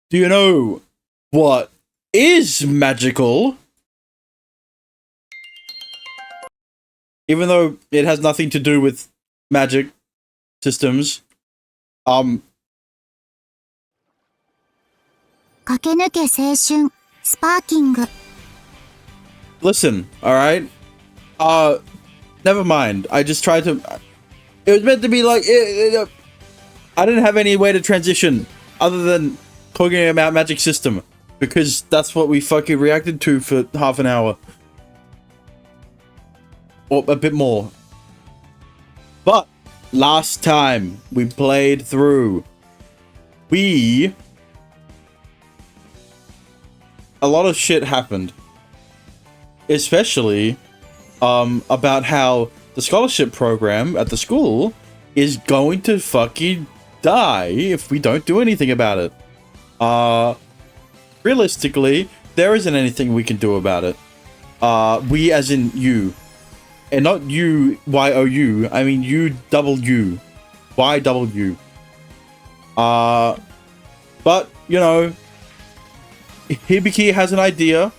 Do you know what is magical? Even though it has nothing to do with magic systems. Kakenuke 青春 Sparking. Listen, alright? Never mind. I just tried to... It was meant to be like... I didn't have any way to transition other than talking about magic system. Because that's what we fucking reacted to for half an hour. Or a bit more. But last time we played through, a lot of shit happened. Especially about how the scholarship program at the school is going to fucking die if we don't do anything about it. Realistically, there isn't anything we can do about it. We as in you. And not you, Y-O-U. I mean you double U. Y-double-U. But, you know, Hibiki has an idea,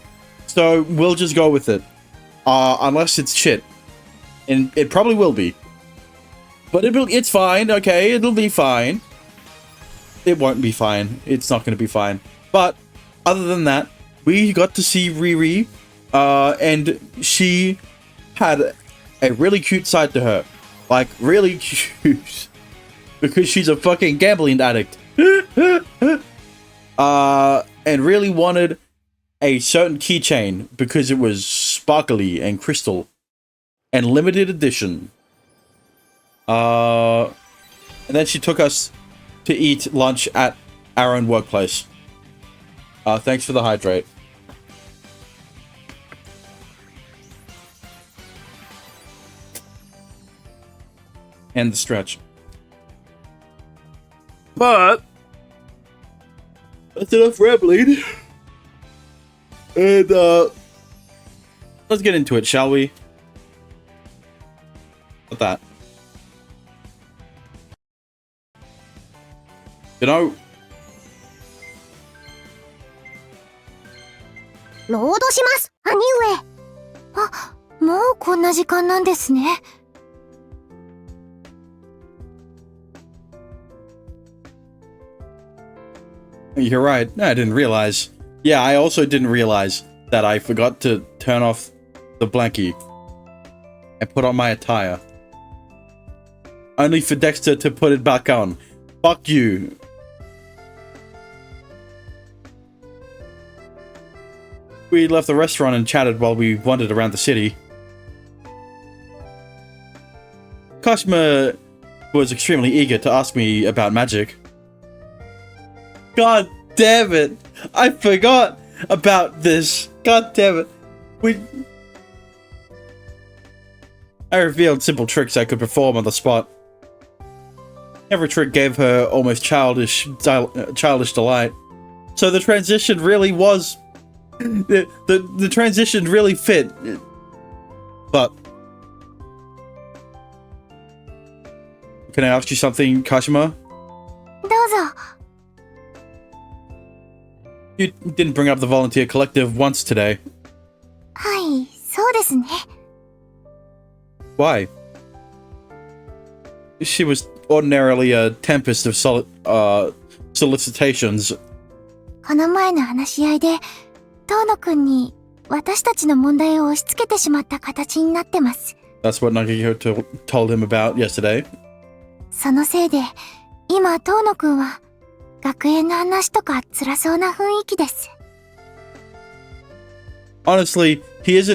so we'll just go with it. Unless it's shit. And it probably will be. But it's fine, okay? It'll be fine. It won't be fine. It's not going to be fine. But, other than that, we got to see Riri, and she had a really cute side to her. Like, really cute. Because she's a fucking gambling addict. And really wanted a certain keychain because it was sparkly and crystal. And limited edition. And then she took us to eat lunch at our own workplace. Thanks for the hydrate. And the stretch. But that's enough rambling. And let's get into it, shall we? What's that? You know, ロードします、兄上。あ、もうこんな時間なんですね。You're right. I didn't realize. Yeah, I also didn't realize that I forgot to turn off the blankie and put on my attire. Only for Dexter to put it back on. Fuck you. We left the restaurant and chatted while we wandered around the city. Kashima was extremely eager to ask me about magic. God damn it! I forgot about this. God damn it. I revealed simple tricks I could perform on the spot. Every trick gave her almost childish delight. So the transition really was... The transition really fit. But... Can I ask you something, Kashima? どうぞ。 You didn't bring up the volunteer collective once today. はい、そうですね。 Why? She was ordinarily a tempest of solicitations. この前の話し合いで、遠野くんに私たちの問題を押し付けてしまった形になってます。 That's what Nagihiko told him about yesterday. そのせいで、今遠野くんは学園の話とか辛そうな雰囲気です。 Honestly, he's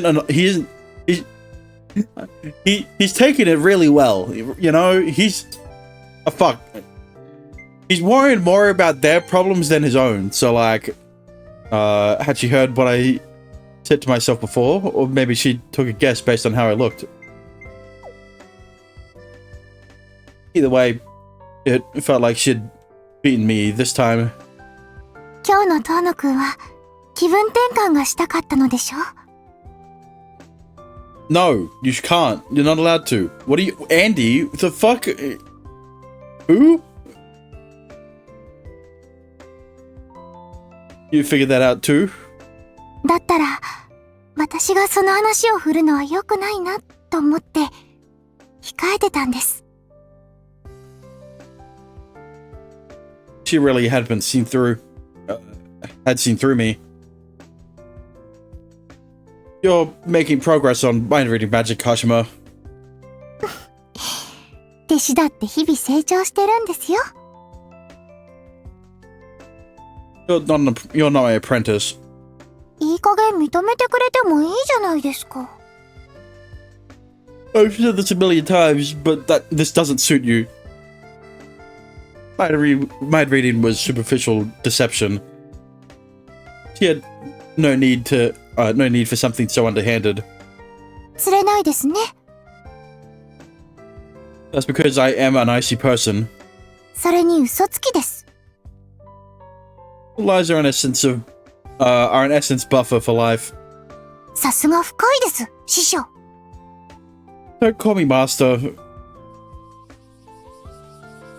taking it really well. You know, he's worrying more about their problems than his own. So like, had she heard what I said to myself before, or maybe she took a guess based on how I looked. Either way, it felt like she'd beaten me this time. 今日の遠野くんは気分転換がしたかったのでしょ? No, you can't. You're not allowed to. What are you... Andy? The fuck? Who? You figured that out too? だったら、私がその話を振るのは良くないな、と思って、控えてたんです。She really had been seen through, had seen through me. You're making progress on mind reading magic, Kashima. 弟子だって日々成長してるんですよ。You're not my apprentice. いい加減認めてくれてもいいじゃないですか。I've said this a million times, but this doesn't suit you. Mind reading was superficial deception. She had no need for something so underhanded. 釣れないですね。That's because I am an icy person. それに嘘つきです。Lies are an essence buffer for life. さすが深いです、師匠。Don't call me master.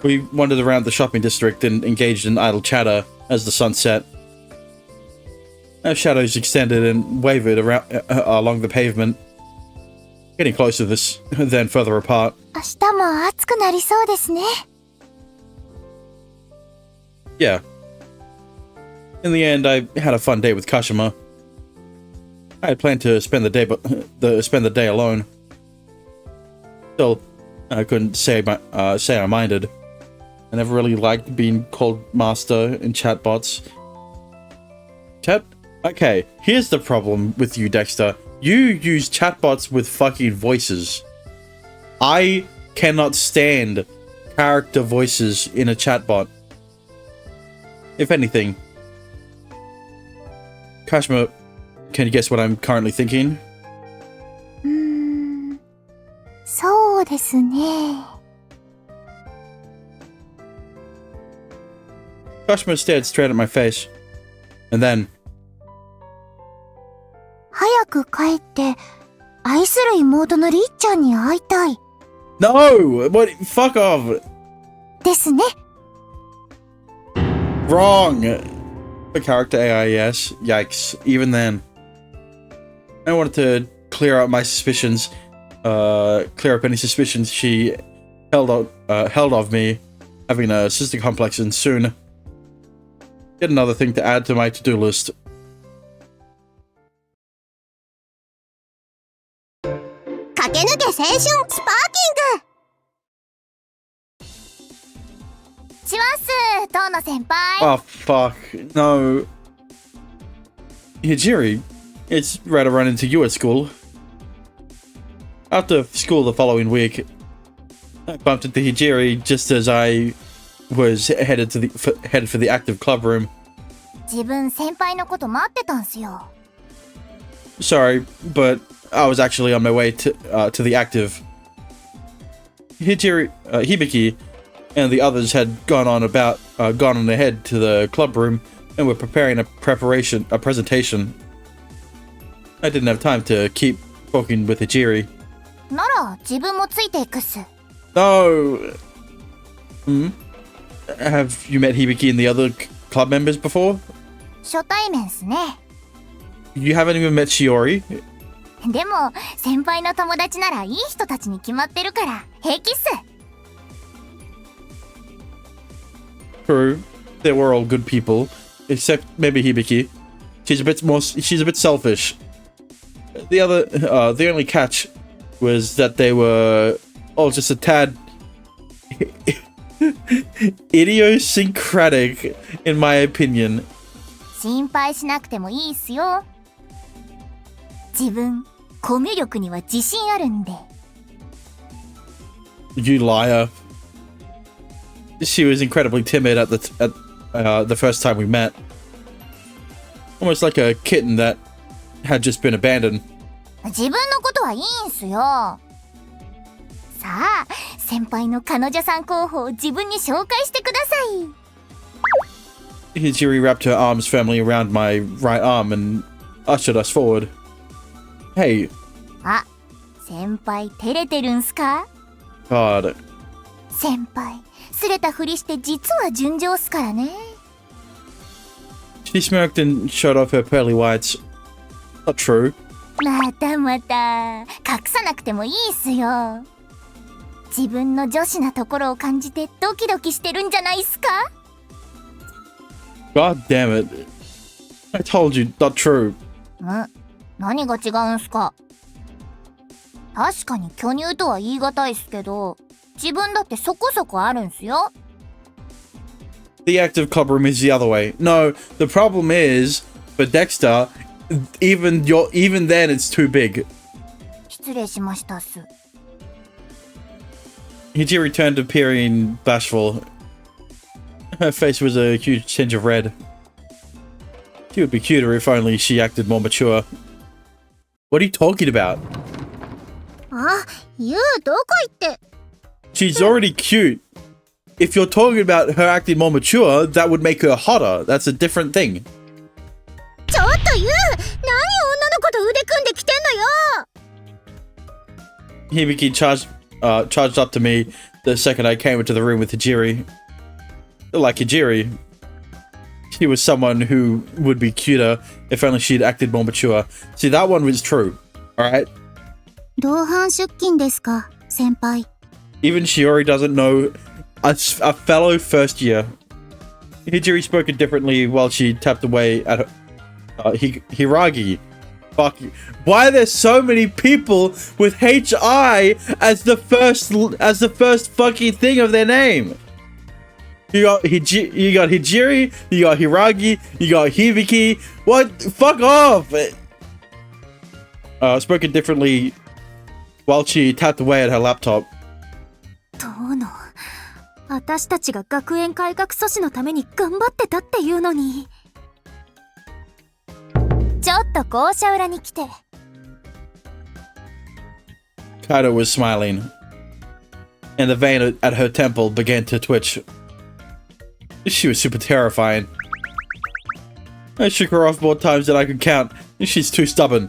We wandered around the shopping district and engaged in idle chatter as the sun set. Our shadows extended and wavered around along the pavement, getting closer then further apart. 明日も暑くなりそうですね。Yeah. In the end, I had a fun day with Kashima. I had planned to spend the day alone. Still, I couldn't say I minded. I never really liked being called master in chatbots. Okay, here's the problem with you, Dexter. You use chatbots with fucking voices. I cannot stand character voices in a chatbot. If anything. Kashima, can you guess what I'm currently thinking? そうですね。Kashima stared straight at my face. And then... 早く帰って、愛する妹のりっちゃんに会いたい。No! What? Fuck off! ですね。Wrong! The character AI, yes. Yikes. Even then. I wanted to clear up my suspicions. Clear up any suspicions she held of me having a sister complex, and soon get another thing to add to my to-do list. 駆け抜け青春スパーキングします遠野先輩 Oh fuck. No. Hijiri, it's rare to run into you at school. After school the following week, I bumped into Hijiri just as I was headed for the active club room. 自分先輩のこと待ってたんすよ Sorry, but I was actually on my way to the active. Hibiki and the others had gone on ahead to the club room and were preparing a presentation. I didn't have time to keep talking with Hijiri. なら自分もついていくっす No. Have you met Hibiki and the other club members before? 初対面っすね You haven't even met Shiori? でも先輩の友達ならいい人たちに決まってるから平気っす True. They were all good people, except maybe Hibiki. She's a bit selfish. The only catch was that they were all just a tad idiosyncratic, in my opinion. 心配しなくてもいいっすよ自分コミュ力には自信あるんで You liar. She was incredibly timid at the first time we met. Almost like a kitten that had just been abandoned. 自分のことはいいんすよさあ先輩の彼女さん候補を自分に紹介してください Hijiri wrapped her arms firmly around my right arm and ushered us forward. Hey. あ、先輩照れてるんすか God. 先輩すれたふりして実は純情っすからね She smirked and showed off her pearly whites. Not true. またまた隠さなくてもいいっすよ。自分の女子なところを感じてドキドキしてるんじゃないっすか？ God damn it. I told you, not true. 何が違うんすか？確かに巨乳とは言い難いっすけど、自分だってそこそこあるんすよ。The active club room is the other way. No, the problem is, for Dexter, even then it's too big. 失礼しましたっす。Hijiri turned appearing bashful. Her face was a huge tinge of red. She would be cuter if only she acted more mature. What are you talking about? あ、ユウどこ行って。She's already cute. If you're talking about her acting more mature, that would make her hotter. That's a different thing. ちょっとユウ、何女の子と腕組んできてんのよ。Hibiki charged up to me the second I came into the room with Hijiri. Like Hijiri, she was someone who would be cuter if only she'd acted more mature. See, that one was true. Alright? 同伴出勤ですか、先輩。Even Shiori doesn't know a fellow first year. Hijiri spoke it differently while she tapped away at her, Hiragi. Fuck you. Why are there so many people with HI as the first fucking thing of their name? You got Hijiri, you got Hiragi, you got Hibiki. What? Fuck off! Spoken differently while she tapped away at her laptop. どの、私たちが学園改革阻止のために頑張ってたっていうのに。ちょっと校舎裏に来て。Kaido was smiling, and the vein at her temple began to twitch. She was super terrifying. I shook her off more times than I could count. She's too stubborn.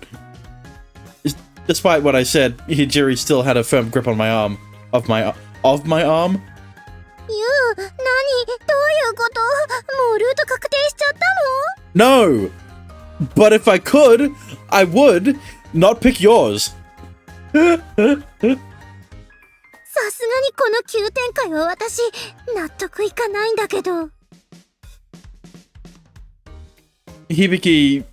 Despite what I said, Hijiri still had a firm grip on my arm. Of my arm? ユウ、何？どういうこと？もうルート確定しちゃったの？ No! But if I could, I would not pick yours. さすがにこの急展開は私、納得いかないんだけど。Hibiki,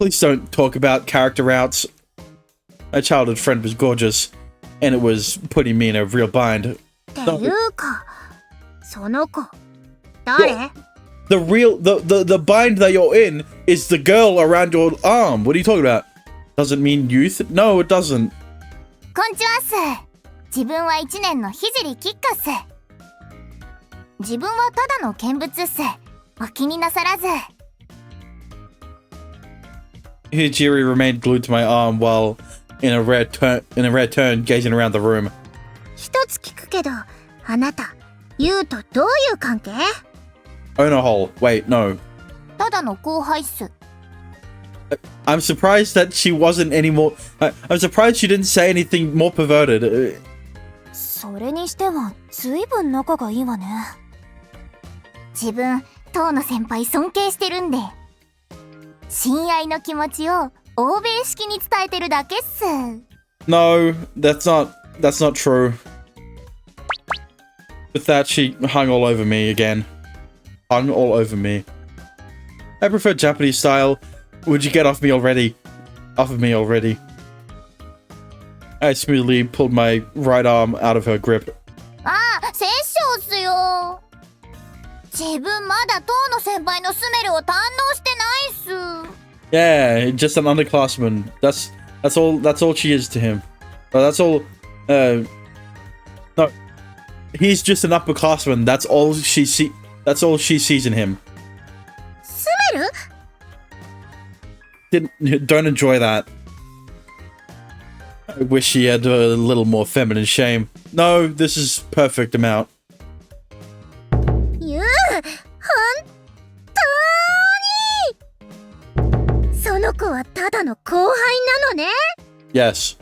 please don't talk about character routes. My childhood friend was gorgeous, and it was putting me in a real bind. っていうか、その子、誰？ The bind that you're in is the girl around your arm. What are you talking about? Does it mean youth? No, it doesn't. こんちはっす。自分は1年の聖キッカっす。自分はただの見物っす。お気になさらず。Hijiri remained glued to my arm while in a rare turn gazing around the room. 一つ聞くけど、あなた、ユウとどういう関係？ Owner hole. Wait, no. ただの後輩っす。I'm surprised that she wasn't any more. I'm surprised she didn't say anything more perverted. それにしては、ずいぶん仲がいいわね。自分、当の先輩尊敬してるんで。親愛の気持ちを欧米式に伝えてるだけっす。No, that's not true. With that, she hung all over me again. Hung all over me. I prefer Japanese style. Would you get off me already? Off of me already. I smoothly pulled my right arm out of her grip. ああ、殺生っすよ。自分まだ当の先輩のスメルを堪能してないっす。Yeah, just an underclassman. That's all she is to him. That's all. No, he's just an upperclassman. That's all she sees in him. スメル？ Don't enjoy that. I wish she had a little more feminine shame. No, this is perfect amount. ユウ、本当に？その子はただの後輩なのね。Yes.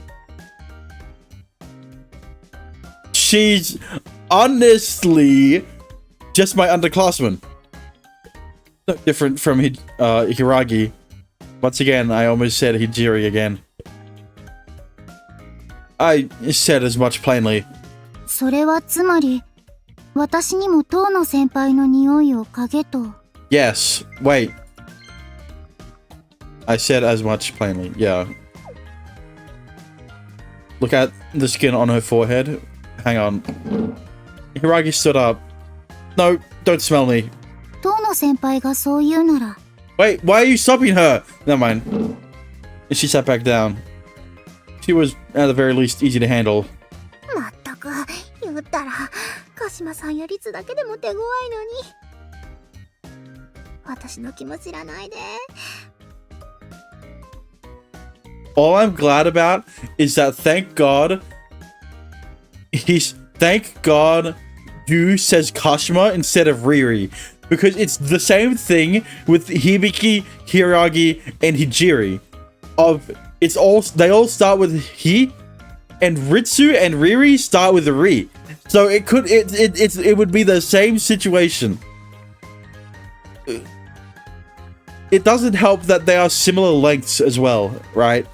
She's honestly just my underclassman. No different from Hiragi. Once again, I almost said Hijiri again. I said as much plainly. それはつまり、私にも遠野先輩の匂いを嗅げと。Yes. Wait. I said as much plainly. Yeah. Look at the skin on her forehead. Hang on. Hiragi stood up. No, don't smell me. 遠野先輩がそう言うなら。Wait, why are you stopping her? Never mind. And she sat back down. She was, at the very least, easy to handle. まったく、言ったら、鹿島さんや律だけでも手強いのに。私の気も知らないで。All I'm glad about is that thank God you says Kashima instead of Riri. Because it's the same thing with Hibiki, Hiragi, and Hijiri. They all start with Hi, and Ritsu and Riri start with a Ri. So it would be the same situation. It doesn't help that they are similar lengths as well, right?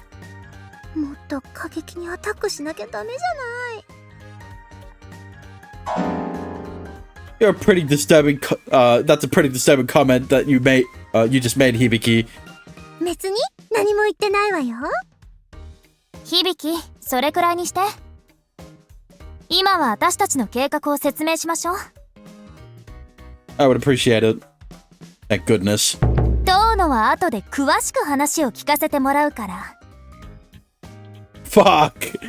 もっと過激にアタックしなきゃダメじゃない。You're a pretty disturbing. That's a pretty disturbing comment that you just made, Hibiki. 別に何も言ってないわよ。響、それくらいにして。今は私たちの計画を説明しましょう。I would appreciate it. Thank goodness. 遠野は後で詳しく話を聞かせてもらうから。Fuck.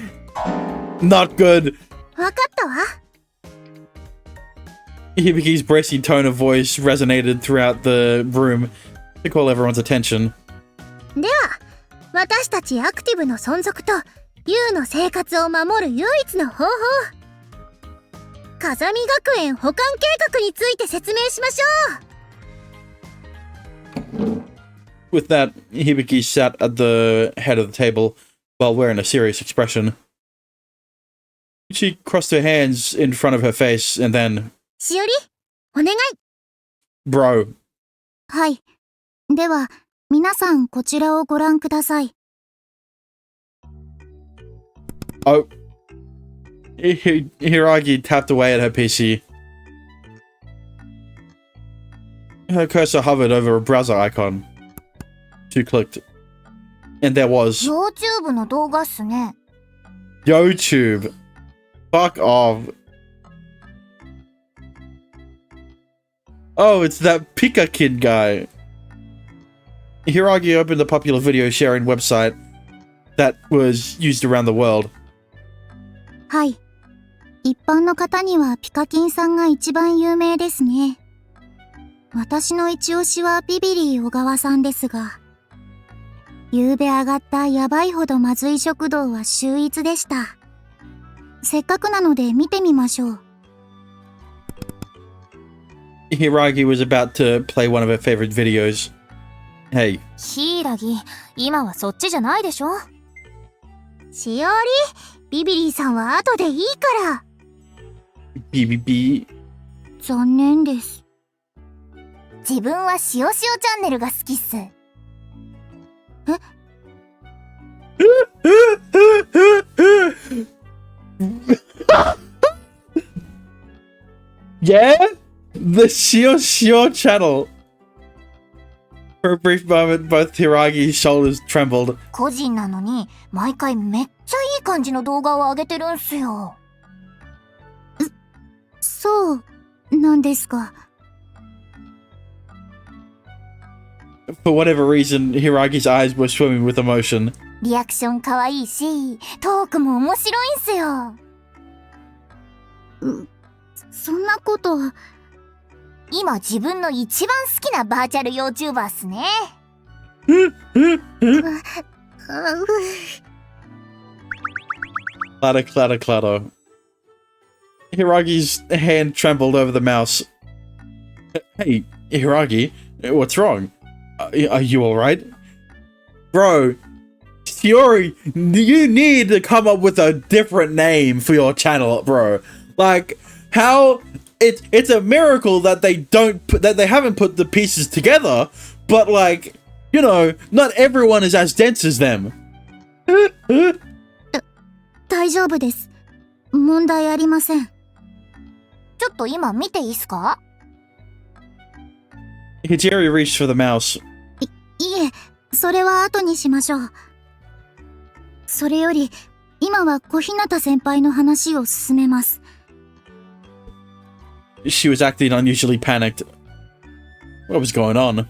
Not good. わかったわ。Hibiki's bracing tone of voice resonated throughout the room to call everyone's attention. では、私たちアクティブの存続と U の生活を守る唯一の方法、風見学園保管計画について説明しましょう。With that, Hibiki sat at the head of the table while wearing a serious expression. She crossed her hands in front of her face and then... しおり、お願い。Bro. はい。では、皆さんこちらをご覧ください。Oh. Hiragi tapped away at her PC. Her cursor hovered over a browser icon. She clicked. And there was... YouTube の動画っすね。YouTube. Fuck off. Oh, it's that Pika Kid guy. Hiragi opened a popular video sharing website that was used around the world. はい。一般の方にはピカキンさんが一番有名ですね。私の一押しはビビリー小川さんですが、夕べ上がったやばいほどまずい食堂は秀逸でした。せっかくなので見てみましょう。Hiragi was about to play one of her favorite videos. Hey. 柊、今はそっちじゃないでしょ。しおり、ビビリーさんは後でいいから。BBB。残念です。自分はしおしおチャンネルが好きっす。Yeah? The Shio Shio channel. For a brief moment, both Hiragi's shoulders trembled. 個人なのに、毎回めっちゃいい感じの動画を上げてるんすよ。そうなんですか。For whatever reason, Hiragi's eyes were swimming with emotion. リアクション可愛いし、トークも面白いんすよ。そんなこと。今自分の一番好きなバーチャル YouTuber っすね。Clatter, clatter, clatter. Hiragi's hand trembled over the mouse. Hey, Hiragi, what's wrong? Are you alright? Bro, Shiori, you need to come up with a different name for your channel, bro. Like, how it's a miracle that they haven't put the pieces together, but like, you know, not everyone is as dense as them. 大丈夫です。問題ありません。ちょっと今見ていいっすか？ Hijiri reached for the mouse. いえ、それは後にしましょう。それより、今は小日向先輩の話を進めます。She was acting unusually panicked. What was going on?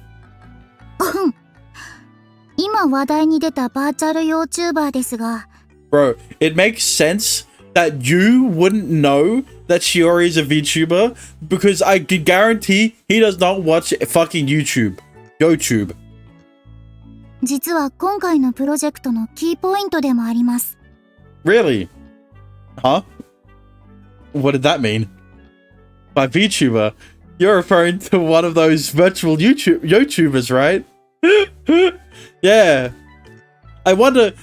今話題に出たバーチャル YouTuber ですが。Bro, it makes sense that you wouldn't know that Shiori is a VTuber because I can guarantee he does not watch fucking YouTube. YouTube. 実は今回のプロジェクトのキーポイントでもあります。Really? Huh? What did that mean? By VTuber, you're referring to one of those virtual YouTubers, right? Yeah. I wonder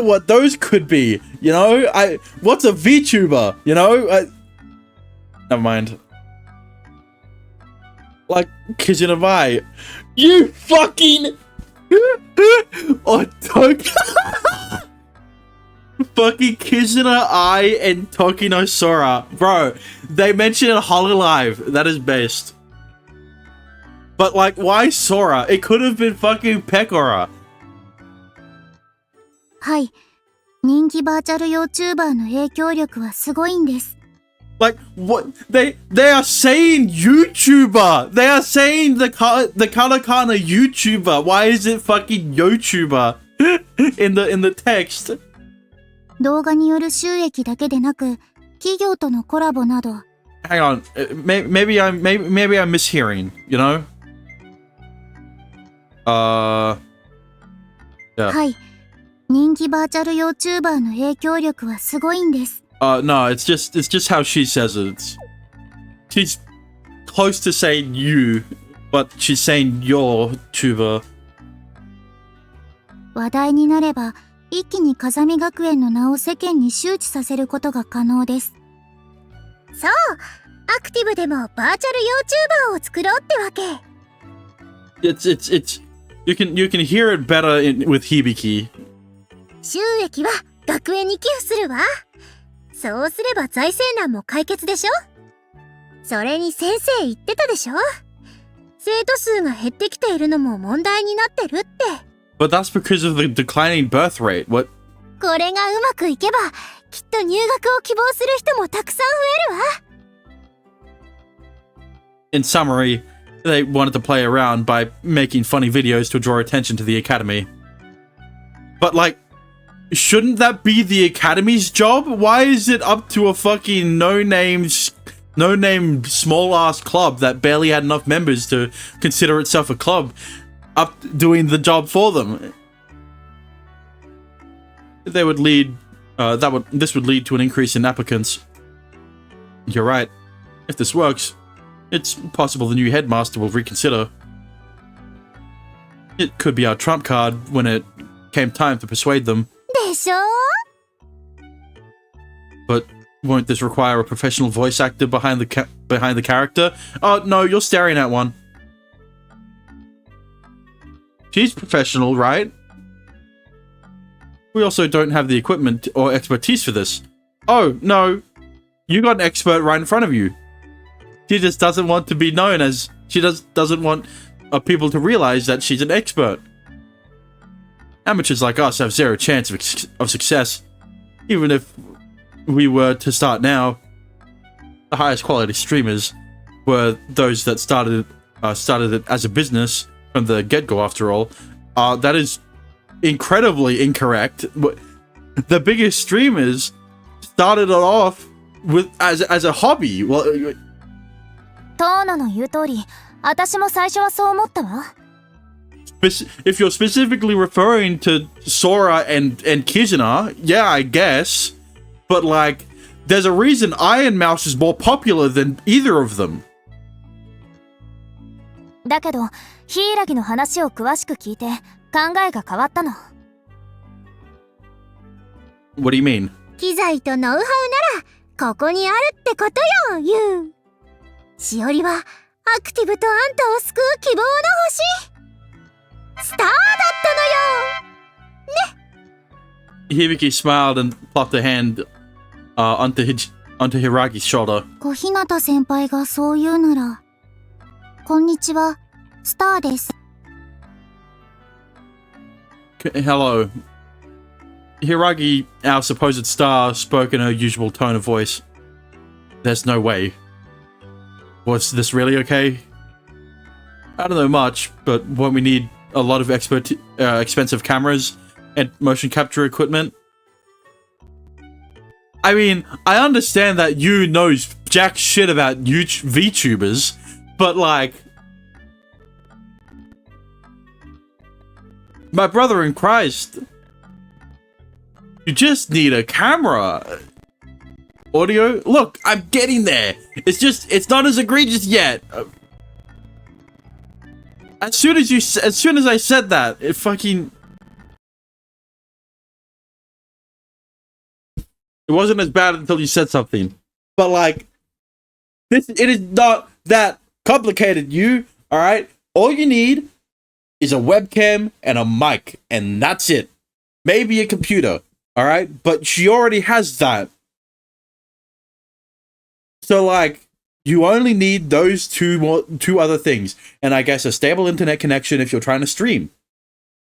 what those could be, you know? What's a VTuber, you know? Never mind. Like, Kijin Mai. You fucking... Oh, don't... Fucking Kizuna I and Tokino Sora. Bro, they mention in Hololive. That is best. But, like, why Sora? It could have been fucking Pekora. はい。人気バーチャル YouTuber の影響力はすごいんです。Like, what? They are saying YouTuber. They are saying the katakana YouTuber. Why is it fucking YouTuber in the text? 動画による収益だけでなく、企業とのコラボなど。Hang on, maybe I'm mishearing, you know? Yeah. はい。人気バーチャル YouTuber の影響力はすごいんです。No, it's just how she says it. She's close to saying you, but she's saying your tuber. 話題になれば、一気に風見学園の名を世間に周知させることが可能です。そう、アクティブでもバーチャル YouTuber を作ろうってわけ。It's you can hear it better with Hibiki. 収益は学園に寄付するわ。そうすれば財政難も解決でしょ。それに先生言ってたでしょ。生徒数が減ってきているのも問題になってるって。But that's because of the declining birth rate. What? これがうまくいけば、きっと入学を希望する人もたくさん増えるわ。In summary, they wanted to play around by making funny videos to draw attention to the academy. But like, shouldn't that be the academy's job? Why is it up to a fucking no-name small-ass club that barely had enough members to consider itself a club up doing the job for them? They would lead, this would lead to an increase in applicants. You're right. If this works, it's possible the new headmaster will reconsider. It could be our trump card when it came time to persuade them. でしょ? But won't this require a professional voice actor behind the character? Oh no, you're staring at one. She's professional, right? We also don't have the equipment or expertise for this. Oh no, you got an expert right in front of you. She just doesn't want to be known as... She doesn't want people to realize that she's an expert. Amateurs like us have zero chance of success. Even if we were to start now, the highest quality streamers were those that started it as a business from the get-go, after all. That is incredibly incorrect. The biggest streamers started it off with as a hobby. Well, トーナの言う通り、私も最初はそう思ったわ。if you're specifically referring to Sora and Kizuna, yeah, I guess. But like, there's a reason Iron Mouse is more popular than either of them. だけど、柊の話を詳しく聞いて考えが変わったの。What do you mean? 機材とノウハウならここにあるってことよ、ユウ。しおりはアクティブとあんたを救う希望の星スターだったのよ。 Hibiki smiled and plucked a hand onto Hiragi's shoulder. 小日向先輩がそう言うなら、こんにちは、スターです。Hello. Hiragi, our supposed star, spoke in her usual tone of voice. There's no way. Was this really okay? I don't know much, but won't we need a lot of expensive cameras and motion capture equipment? I mean, I understand that you knows jack shit about VTubers, but like... My brother in Christ... You just need a camera. Audio? Look, I'm getting there. It's not as egregious yet. As soon as I said that, it fucking... It wasn't as bad until you said something. But like, it is not that complicated, you, alright? All you need is a webcam and a mic, and that's it. Maybe a computer, alright? But she already has that. So like, you only need those two other things. And I guess a stable internet connection if you're trying to stream.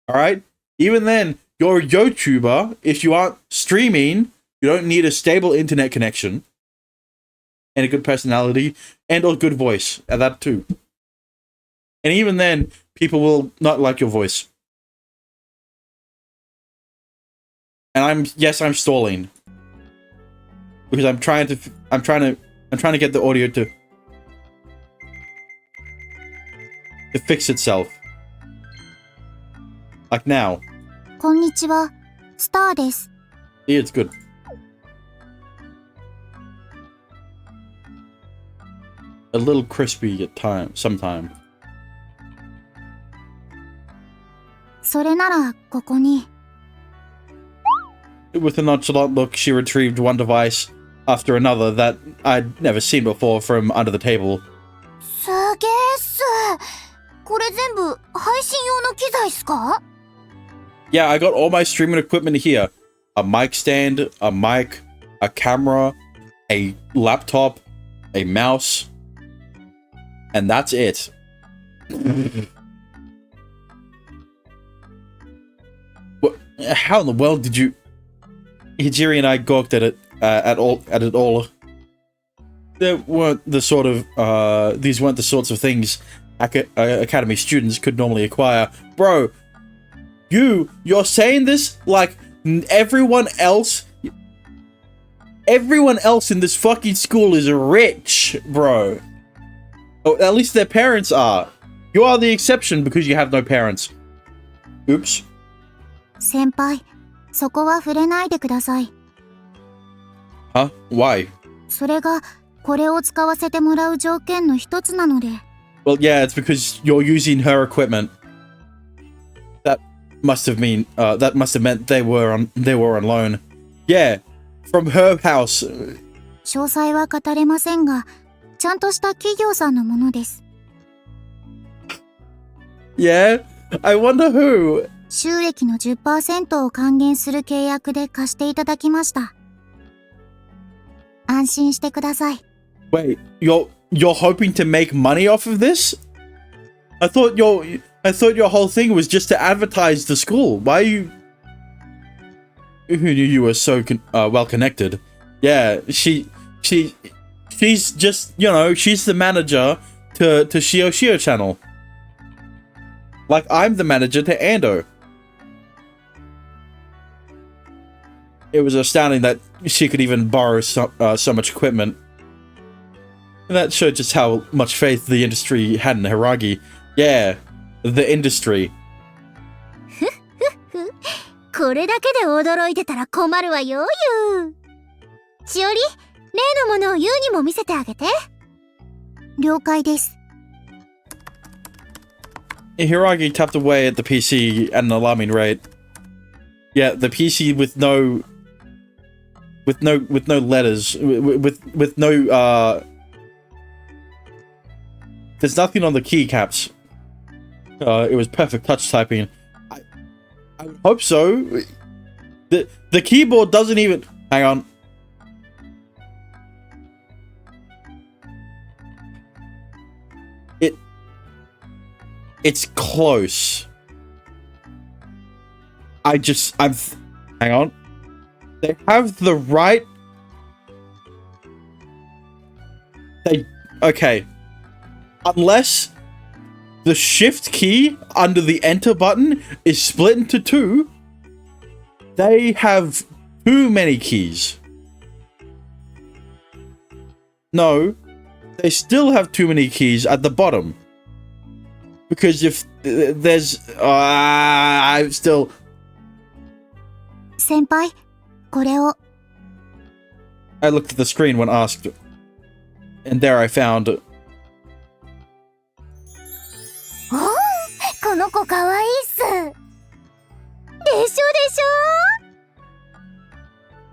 Alright? Even then, you're a YouTuber. If you aren't streaming, you don't need a stable internet connection. And a good personality. And a good voice. And that too. And even then, people will not like your voice. And I'm stalling. Because I'm trying to get the audio to fix itself. Like now. こんにちは、スターです。Yeah, it's good. A little crispy at sometime. それならここに。 With a nonchalant look, she retrieved one device after another that I'd never seen before from under the table. すげえっす。これ全部配信用の機材っすか? Yeah, I got all my streaming equipment here. A mic stand, a mic, a camera, a laptop, a mouse, and that's it. What? How in the world did you... Hijiri and I gawked at it all. There weren't the sort of, these weren't the sorts of things Academy students could normally acquire. Bro, you're saying this like everyone else in this fucking school is rich, bro. Or at least their parents are. You are the exception because you have no parents. Oops. 先輩、そこは触れないでください。 Huh? Why? それがこれを使わせてもらう条件の一つなので。 Well, yeah, it's because you're using her equipment. That must have meant they were on loan. Yeah, from her house. 詳細は語れませんが、ちゃんとした企業さんのものです。 Yeah? I wonder who. 収益の 10% を還元する契約で貸していただきました。安心してください。 Wait, you're hoping to make money off of this? I thought your whole thing was just to advertise the school. Why are you... Who knew you were so well connected? Yeah, she's just, you know, she's the manager to Shio channel. Like I'm the manager to Ando. It was astounding that she could even borrow so much equipment. And that showed just how much faith the industry had in Hiragi. Yeah, the industry. これだけで驚いてたら困るわよ、ユウ。しおり、例のものをユウにも見せてあげて。了解です。 Hiragi tapped away at the PC at an alarming rate. Yeah, the PC with no with no letters, with no there's nothing on the keycaps. It was perfect touch typing. I would hope so. The keyboard doesn't even... Hang on. It's close. I'm... Hang on. They have the right... Okay. Unless the shift key under the enter button is split into two, they have too many keys. No, they still have too many keys at the bottom. Because if there's... I'm still... 先輩、これを。 I looked at the screen when asked. And there I found... この子かわいいっす。でしょでし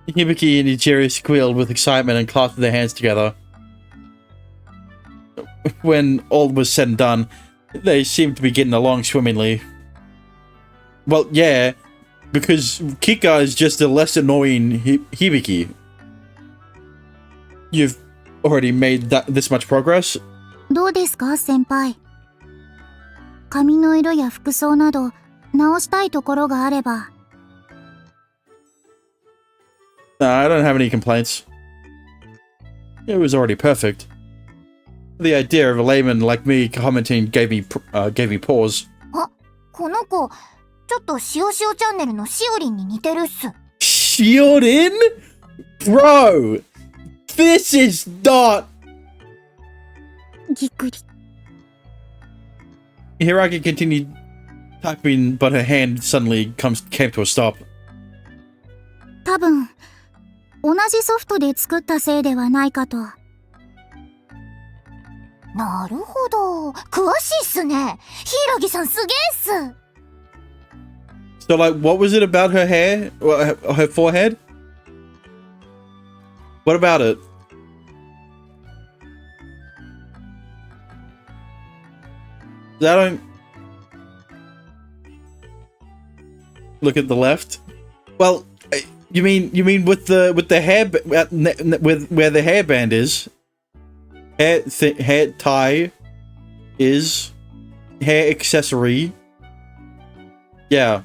ょ Hibiki and Ichiri squealed with excitement and clasped their hands together. When all was said and done, they seemed to be getting along swimmingly. Well, yeah, because Kika is just a less annoying Hibiki. You've already made this much progress? どうですか、先輩。髪の色や服装など直したいところがあれば。I don't have any complaints. It was already perfect. The idea of a layman like me commenting gave me pause. あ、この子、ちょっとしおしおチャンネルのしおりんに似てるっす。Shiorin? Bro! This is not... ぎっくり。Hiragi continued typing, but her hand suddenly came to a stop. 多分、同じソフトで作ったせいではないかと。なるほど。詳しいっすね。柊さんすげえっす。So, like, what was it about her hair? Her forehead? What about it? I don't... Look at the left? Well, you mean with the hair... with where the hairband is? Hair tie is... Hair accessory. Yeah.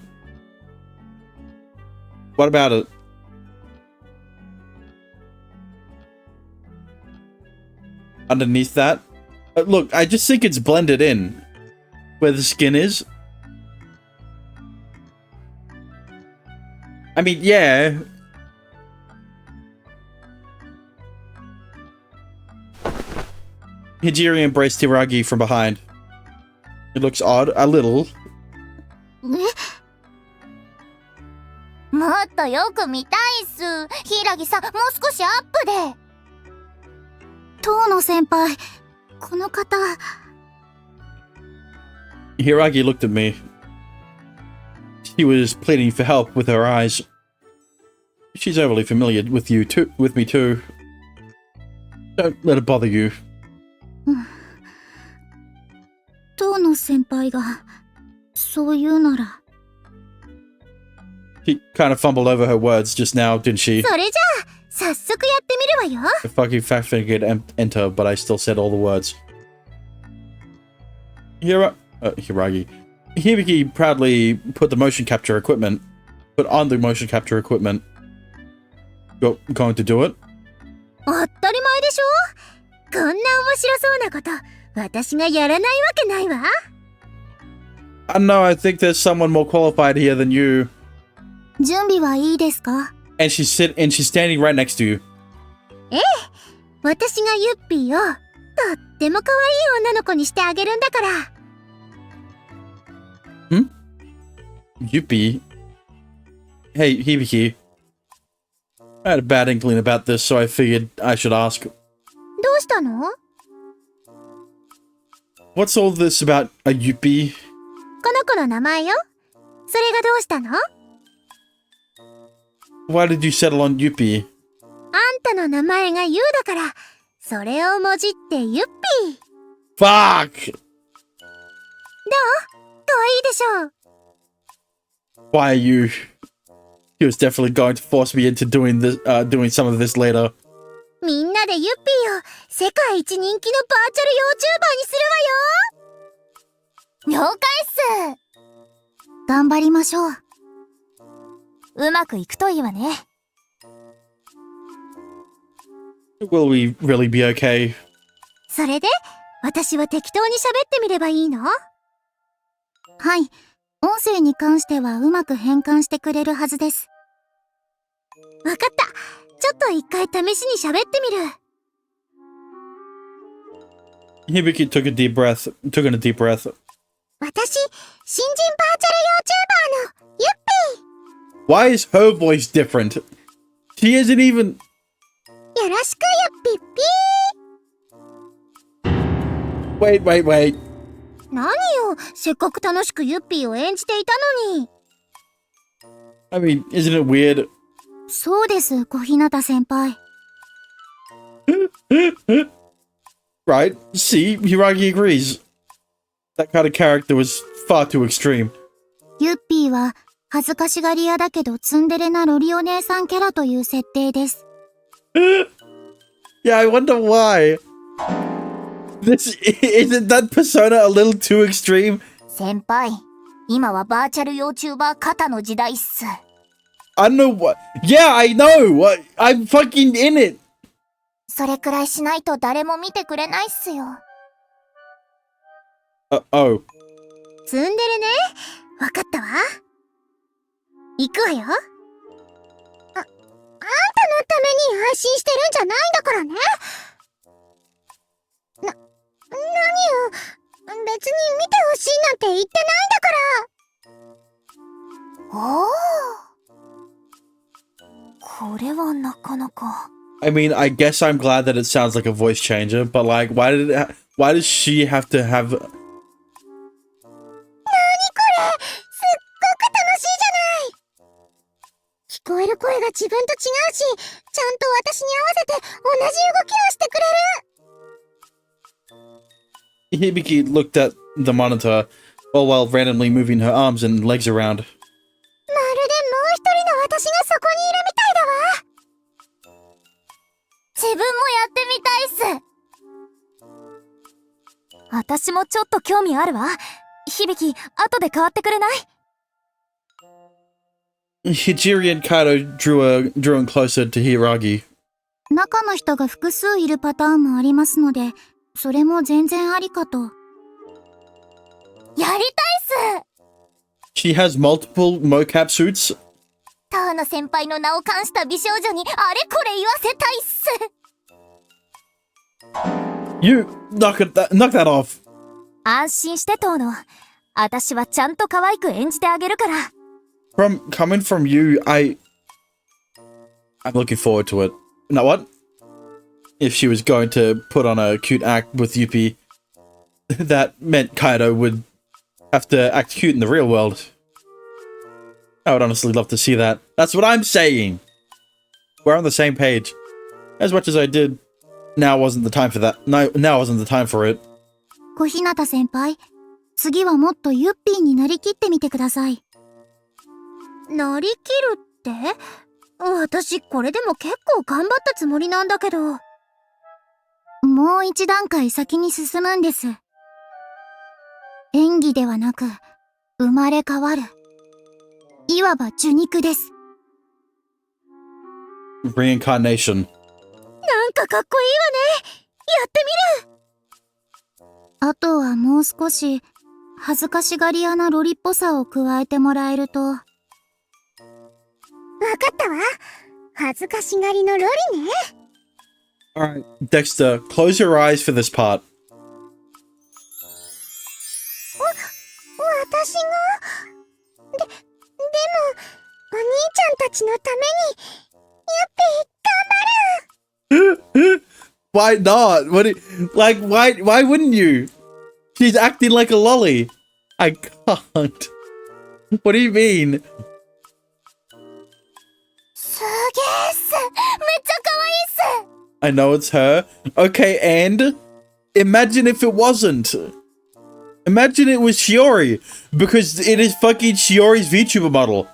What about it? Underneath that? Look, I just think it's blended in. Where the skin is. I mean, yeah. Hijiri embraced Hiragi from behind. It looks odd, a little. もっとよく見たいっす。柊さん、もう少しアップで。遠野先輩、この方。Hiragi looked at me. She was pleading for help with her eyes. She's overly familiar with me too. Don't let it bother you. 遠野先輩がそう言うなら。She kind of fumbled over her words just now, didn't she? それじゃあ早速やってみるわよ。 I fucking fat-fingered enter, but I still said all the words. Hiragi. Hibiki proudly put on the motion capture equipment. You're going to do it? 当たり前でしょ。こんな面白そうなこと、私がやらないわけないわ。I don't know, I think there's someone more qualified here than you. 準備はいいですか？ And she's standing right next to you. ええ、私がユッピーをとっても可愛い女の子にしてあげるんだから。Yuppie? Hey, Hibiki. I had a bad inkling about this, so I figured I should ask. どうしたの？ What's all this about a Yuppie? この子の名前よ。それがどうしたの？ Why did you settle on Yuppie? たの名前がユウだから、それをもじってユッピー。Fuck! 可愛いでしょ。Why are you? He was definitely going to force me into doing this, doing some of this later. みんなでユッピーを世界一人気のバーチャル YouTuber にするわよ。了解っす。頑張りましょう。うまくいくといいわね。Will we really be okay? それで、私は適当に喋ってみればいいの？はい。音声に関してはうまく変換してくれるはずです。わかった。ちょっと一回試しに喋ってみる。Hibiki took a deep breath. Took in a deep breath. 私、新人バーチャル YouTuber のユッピー。 Why is her voice different? She isn't even. よろしくユッピッピー。 Wait. 何よ、せっかく楽しくユッピーを演じていたのに。I mean, isn't it weird? そうです、小日向先輩。Right? See, Hiragi agrees. That kind of character was far too extreme. ユッピーは恥ずかしがり屋だけどツンデレなロリお姉さんキャラという設定です。Yeah, I wonder why. This isn't that persona a little too extreme? 先輩、今はバーチャル YouTuber 肩の時代っす。I don't know what. Yeah, I know. I'm fucking in it. それくらいしないと誰も見てくれないっすよ。Oh. ツンデレね。わかったわ。行くわよ。あんたのために配信してるんじゃないんだからね。何よ。別に見てほしいなんて言ってないんだから。おお。これはなかなか。I mean, I guess I'm glad that it sounds like a voice changer, but like, why does she have to have? なにこれ。すっごく楽しいじゃない。聞こえる声が自分と違うし、ちゃんと私に合わせて同じ動きをしてくれる。 Hibiki looked at the monitor, all while randomly moving her arms and legs around. まるでもう一人の私がそこにいるみたいだわ。自分もやってみたいっす。私もちょっと興味あるわ。響き、後で変わってくれない？ Hijiri and Kaido drew in closer to Hiragi. 中の人が複数いるパターンもありますので、それも全然ありかと。やりたいっす。 She has multiple mocap suits. ターナ先輩の名を冠した美少女にあれこれ言わせたいっす。You knock that off. 安心してトーノ。私はちゃんと可愛く演じてあげるから。Coming from you, I'm looking forward to it. You know what? If she was going to put on a cute act with Yuppie, that meant Kaido would have to act cute in the real world. I would honestly love to see that. That's what I'm saying. We're on the same page. As much as I did, now wasn't the time for that. No, now wasn't the time for it. 小日向先輩、次はもっとユッピーになりきってみてください。なりきるって？私これでも結構頑張ったつもりなんだけど。もう一段階先に進むんです。演技ではなく、生まれ変わる。いわば受肉です。Reincarnation. なんかかっこいいわね。やってみる。あとはもう少し恥ずかしがり屋なロリっぽさを加えてもらえると。わかったわ。恥ずかしがりのロリね。Alright, Dexter, close your eyes for this part. 私が？でも、お兄ちゃんたちのために、ユッピー、頑張る。 Why not? Why wouldn't you? She's acting like a lolly. I can't. What do you mean? すげーっす。めっちゃ可愛いっす。I know it's her. Okay, and imagine if it wasn't. Imagine it was Shiori, because it is fucking Shiori's VTuber model.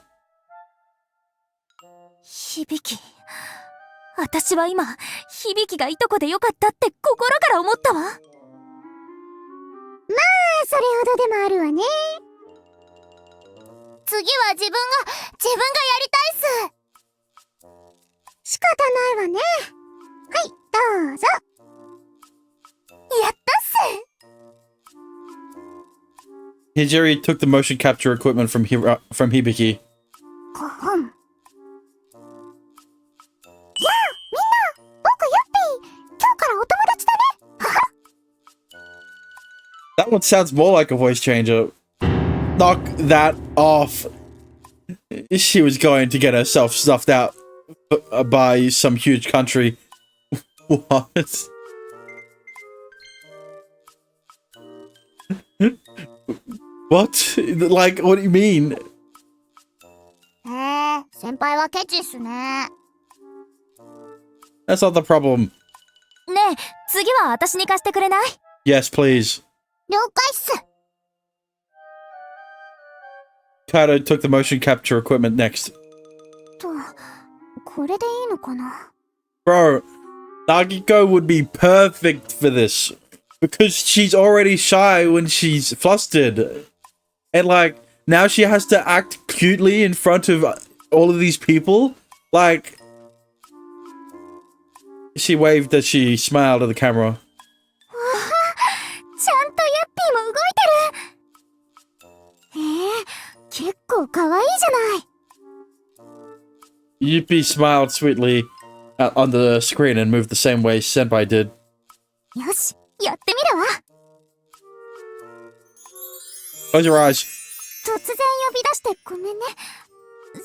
響。私は今、響がいとこでよかったって心から思ったわ。まあ、それほどでもあるわね。次は自分がやりたいっす。仕方ないわね。はい、どうぞ。やったっす。Hijiri took the motion capture equipment from Hibiki. ごほん。やあ、みんな、僕ユッピー、今日からお友達だね。 That one sounds more like a voice changer. Knock that off. She was going to get herself stuffed out by some huge country. What? What? Like, what do you mean? 先輩はケチっすね。 That's not the problem. ねえ、次は私に貸してくれない？ Yes, please. 了解っす。Kaido took the motion capture equipment next. これでいいのかな？ Bro, Nagiko would be perfect for this. Because she's already shy when she's flustered. And like, now she has to act cutely in front of all of these people. Like, she waved as she smiled at the camera. ちゃんとヤッピーも動いてる。結構可愛いじゃない。 Yuppie smiled sweetly on the screen and moved the same way Senpai did. よし、やってみるわ。 Close your eyes. 突然呼び出してごめんね。どう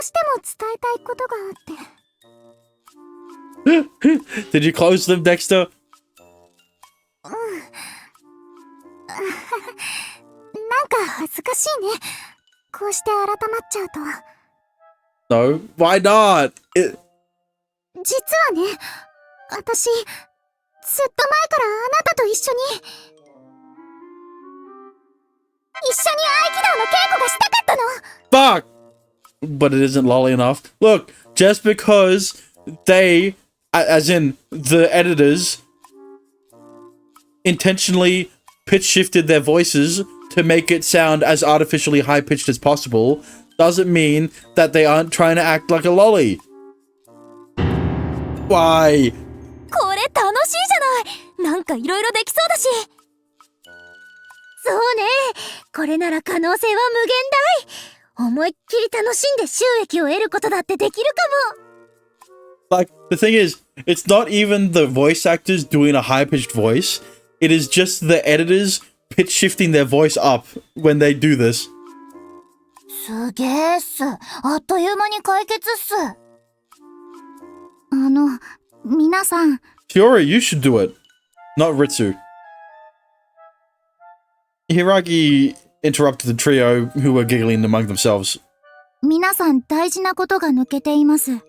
しても伝えたいことがあって。 Did you close them, Dexter? なんか恥ずかしいね。こうして改まっちゃうと。 No. Why not? 実はね、私、ずっと前からあなたと一緒に合気道の稽古がしたかったの。 Fuck! But it isn't lolly enough. Look, just because they, as in the editors, intentionally pitch shifted their voices to make it sound as artificially high pitched as possible, doesn't mean that they aren't trying to act like a lolly. Why? これ楽しいじゃない。なんかいろいろできそうだし。そうね。これなら可能性は無限大。思いっきり楽しんで収益を得ることだってできるかも。 Like, the thing is, it's not even the voice actors doing a high-pitched voice. It is just the editors pitch shifting their voice up when they do this. すげえっす。あっという間に解決っす。皆さん。 Fiora, you should do it. Not Ritsu. Hiragi interrupted the trio, who were giggling among themselves. 皆さん大事なことが抜けています。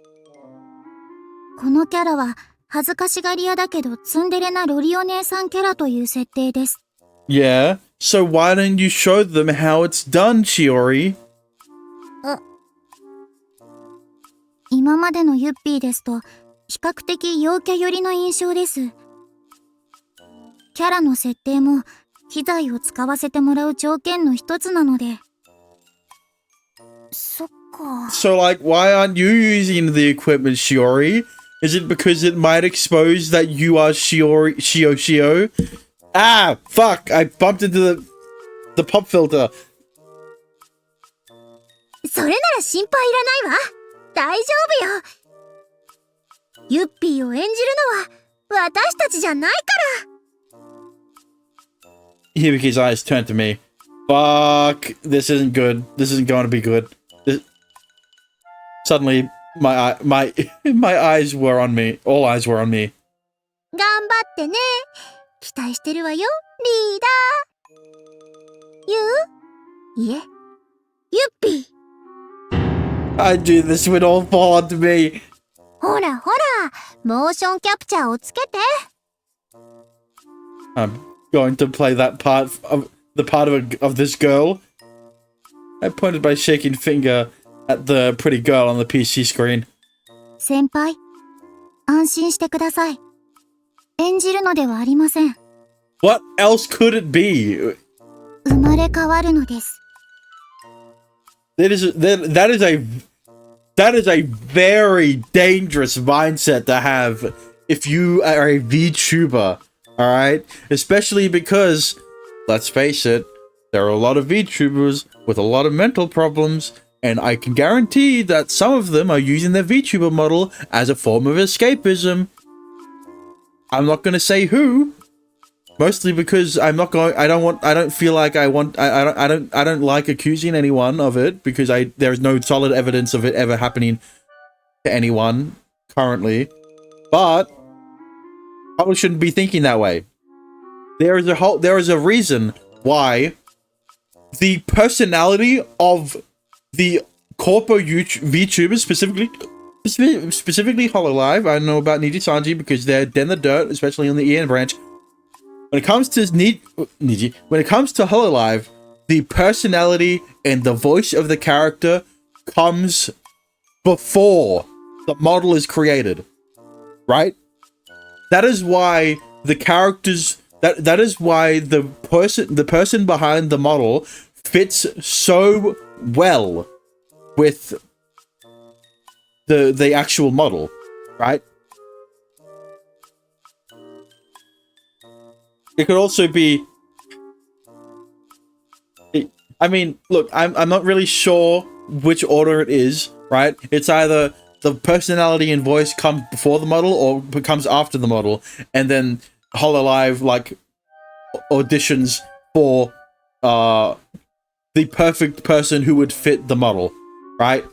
このキャラは恥ずかしがり屋だけどツンデレなロリお姉さんキャラという設定です。 Yeah, so why don't you show them how it's done, Shiori? 今までのユッピーですと比較的陽キャ寄りの印象です。キャラの設定も機材を使わせてもらう条件の一つなので。そっか。 So like, why aren't you using the equipment, Shiori? Is it because it might expose that you are Shio? Ah, fuck, I bumped into the pop filter. それなら心配いらないわ。大丈夫よ。ユッピーを演じるのは私たちじゃないから。 Hibiki's eyes turned to me. Fuck, this isn't good. This isn't going to be good. Suddenly, my eyes were on me. All eyes were on me. 頑張ってね。期待してるわよ、リーダー。いえ、ユッピー。I knew this would all fall onto me. ほらほら、モーションキャプチャーをつけて。I'm going to play that part of the part of this girl. I pointed my shaking finger at the pretty girl on the PC screen. 先輩、安心してください。演じるのではありません。What else could it be? 生まれ変わるのです。That is a very dangerous mindset to have if you are a VTuber, alright? Especially because, let's face it, there are a lot of VTubers with a lot of mental problems, and I can guarantee that some of them are using their VTuber model as a form of escapism. I'm not gonna say who, mostly because I don't feel like I don't like accusing anyone of it, because there is no solid evidence of it ever happening to anyone currently. But I shouldn't be thinking that way. There is a reason why the personality of the corpo VTubers, specifically Hololive. I know about Niji Sanji because they're dead in the dirt, especially on the EN branch. When it comes to Hololive, the personality and the voice of the character comes before the model is created, right? That is why the characters that is why the person behind the model fits so well with the actual model, right? It could also be, I mean, look, I'm not really sure which order it is, right? It's either the personality and voice comes before the model or comes after the model, and then Hololive like auditions for the perfect person who would fit the model, right?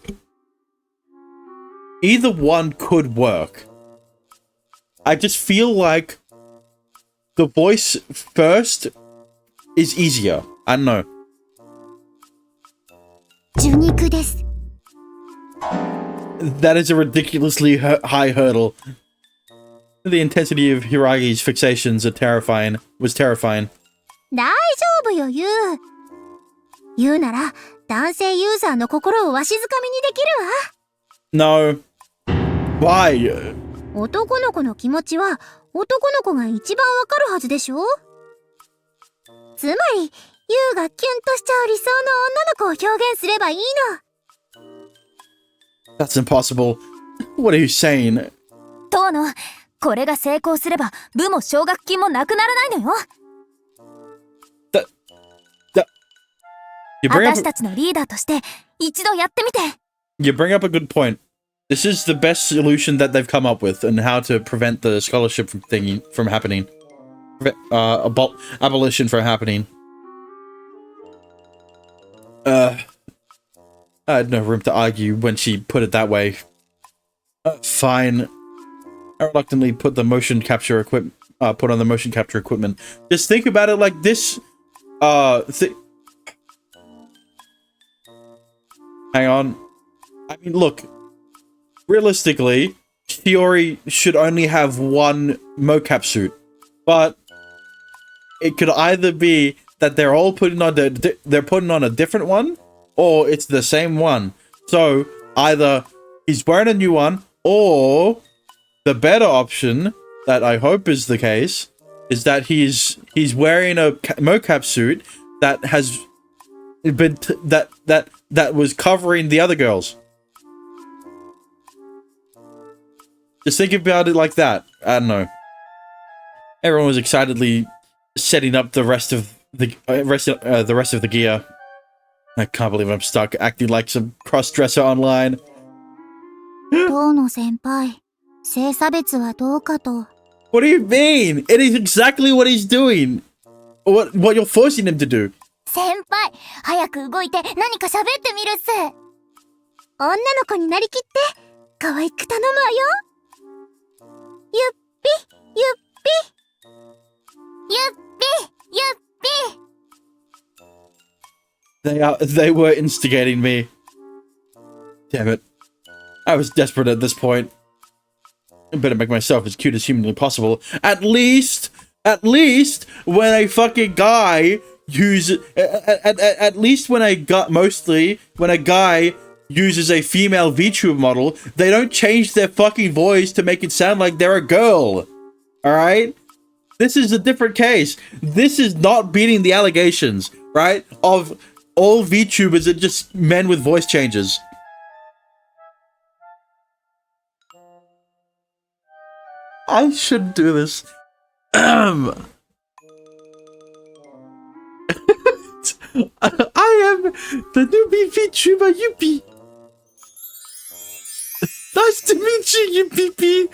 Either one could work. I just feel like the voice first is easier. I don't know. 受肉です。 That is a ridiculously high hurdle. The intensity of Hiragi's fixations was terrifying. 大丈夫よ、ユウ。言うなら、男性ユーザーの心をわしづかみにできるわ。 No. Why? 男の子の気持ちは、男の子が一番わかるはずでしょ。つまり、ユウがキュンとしちゃう理想の女の子を表現すればいいの。 That's impossible. What are you saying? 当の、これが成功すれば、部も奨学金もなくならないのよ。私たちのリーダーとして、一度やってみて。You bring up a good point. This is the best solution that they've come up with and how to prevent the scholarship from happening. Abolition from happening. I had no room to argue when she put it that way. Fine. I reluctantly put the motion capture put on the motion capture equipment. Just think about it like this. Hang on. I mean, look. Realistically, Shiori should only have one mocap suit, but it could either be that they're all putting on a different one, or it's the same one. So either he's wearing a new one, or the better option that I hope is the case is that he's wearing a mocap suit that has been that was covering the other girls. Just think about it like that. I don't know. Everyone was excitedly setting up the rest of the gear. I can't believe I'm stuck acting like some cross-dresser online. 当の先輩、性差別はどうかと。 What do you mean? It is exactly what he's doing. What you're forcing him to do. 先輩、早く動いて何か喋ってみるっす。女の子になりきって、可愛く頼むわよ。ゆっぴ、ゆっぴ。ゆっぴ、ゆっぴ。 They were instigating me. Damn it. I was desperate at this point. I better make myself as cute as humanly possible. At least when a fucking guy uses, at least when a guy, mostly when a guy uses a female VTuber model, they don't change their fucking voice to make it sound like they're a girl. All right? This is a different case. This is not beating the allegations, right? Of all VTubers are just men with voice changes. I shouldn't do this. I am the newbie VTuber Yuppie. Nice to meet you, Yuppie.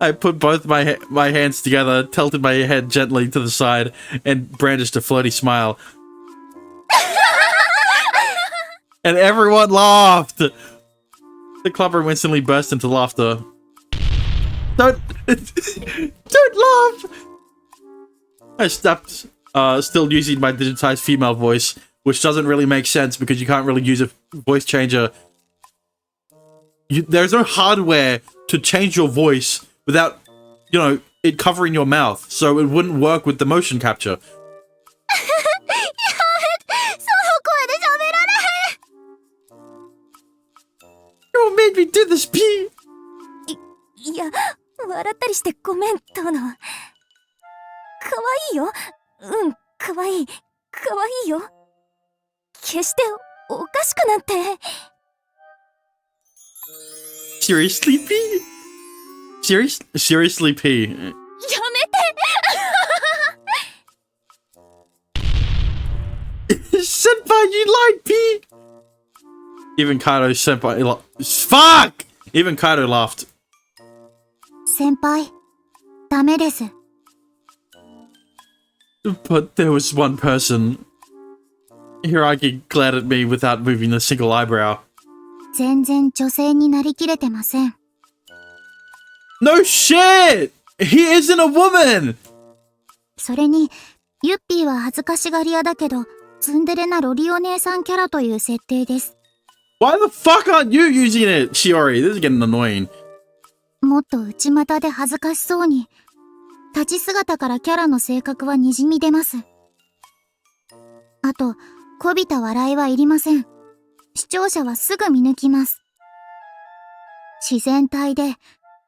I put both my hands together, tilted my head gently to the side, and brandished a flirty smile. And everyone laughed. The clubroom instantly burst into laughter. Don't laugh! I snapped, still using my digitized female voice, which doesn't really make sense because you can't really use a voice changer. There's no hardware to change your voice without, you know, it covering your mouth, so it wouldn't work with the motion capture. You made me do this, P! いや、笑ったりしてごめん、トーノ。かわいいよ。うん、かわいい。かわいいよ。決しておかしくなんて。Seriously, P? Seriously, P? やめてSenpai, you lied, P! Even Kaido senpai fuck! Even Kaido laughed. 先輩、ダメです。But there was one person. Hiragi glared at me without moving a single eyebrow. 全然女性になりきれてません。No shit! He isn't a woman! それに、ユッピーは恥ずかしがり屋だけど、ツンデレなロリお姉さんキャラという設定です。Why the fuck aren't you using it, Shiori? This is getting annoying. もっと内股で恥ずかしそうに。立ち姿からキャラの性格はにじみ出ます。あと、こびた笑いはいりません。視聴者はすぐ見抜きます。自然体で、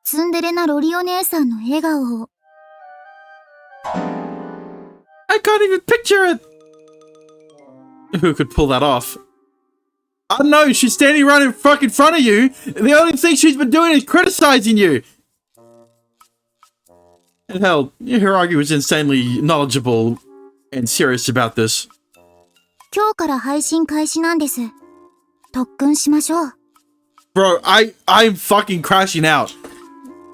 ツンデレなロリお姉さんの笑顔を。I can't even picture it! Who could pull that off? I don't know, she's standing right in fucking front of you. The only thing she's been doing is criticizing you. And hell, Hiragi was insanely knowledgeable and serious about this. 今日から配信開始なんです。特訓しましょう。Bro, I'm fucking crashing out.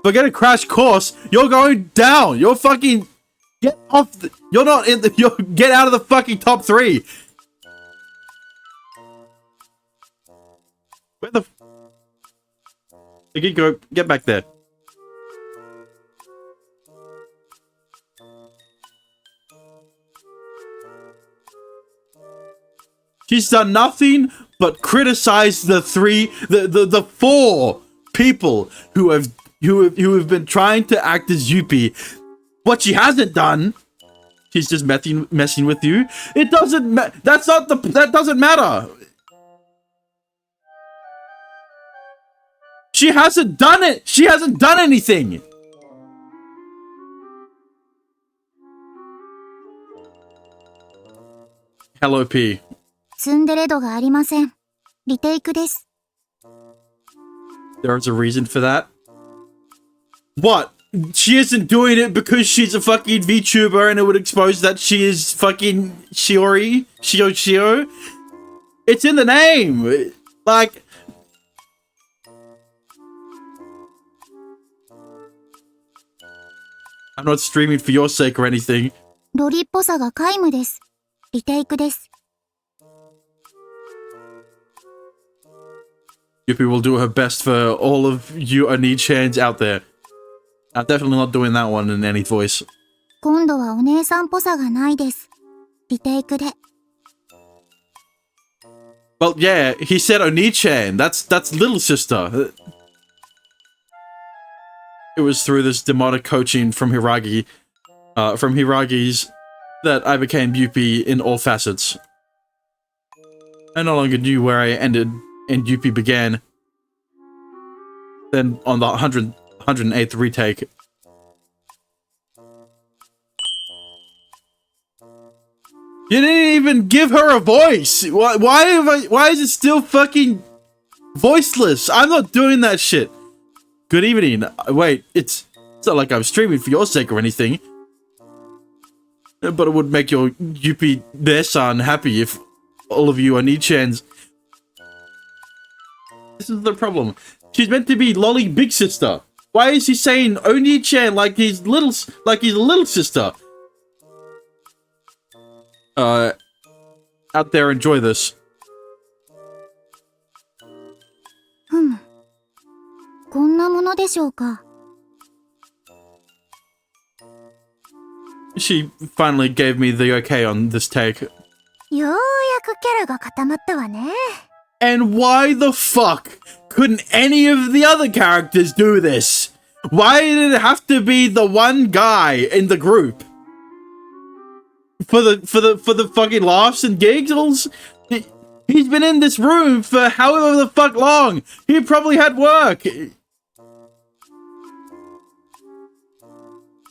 Forget a crash course. You're going down. You're fucking get off. You're not in the. You get out of the fucking top 3. Where the? You go. Get back there. She's done nothing but criticize the 4 people who have been trying to act as Yuppie. What she hasn't done, she's just messing with you. It doesn't that doesn't matter. She hasn't done it. She hasn't done anything. Hello, P. ツンデレ度がありません。リテイクです。There's a reason for that. What? She isn't doing it because she's a fucking VTuber and it would expose that she is fucking Shiori? Shio? It's in the name! Like... I'm not streaming for your sake or anything. ロリっぽさが皆無です。リテイクです。Yuppie will do her best for all of you Oni-chans out there. I'm definitely not doing that one in any voice. 今度はお姉さんっぽさがないです。リテイクで。Well, yeah, he said Oni-chan. That's little sister. it was through this demonic coaching from Hiragi's, that I became Yuppie in all facets. I no longer knew where I ended and Yuppie began. Then on the 108th retake. You didn't even give her a voice! Why is it still fucking voiceless? I'm not doing that shit. Good evening. Wait, it's not like I'm streaming for your sake or anything. But it would make your Yuppie Bear-san happy if all of you are Onichans. This is the problem. She's meant to be Lolly Big Sister. Why is he saying Oni-chan like he's a little sister? Out there, enjoy this. こんなものでしょうか。 She finally gave me the okay on this take. ようやくキャラが固まったわね。 And why the fuck couldn't any of the other characters do this? Why did it have to be the one guy in the group? For the fucking laughs and giggles? He's been in this room for however the fuck long. He probably had work.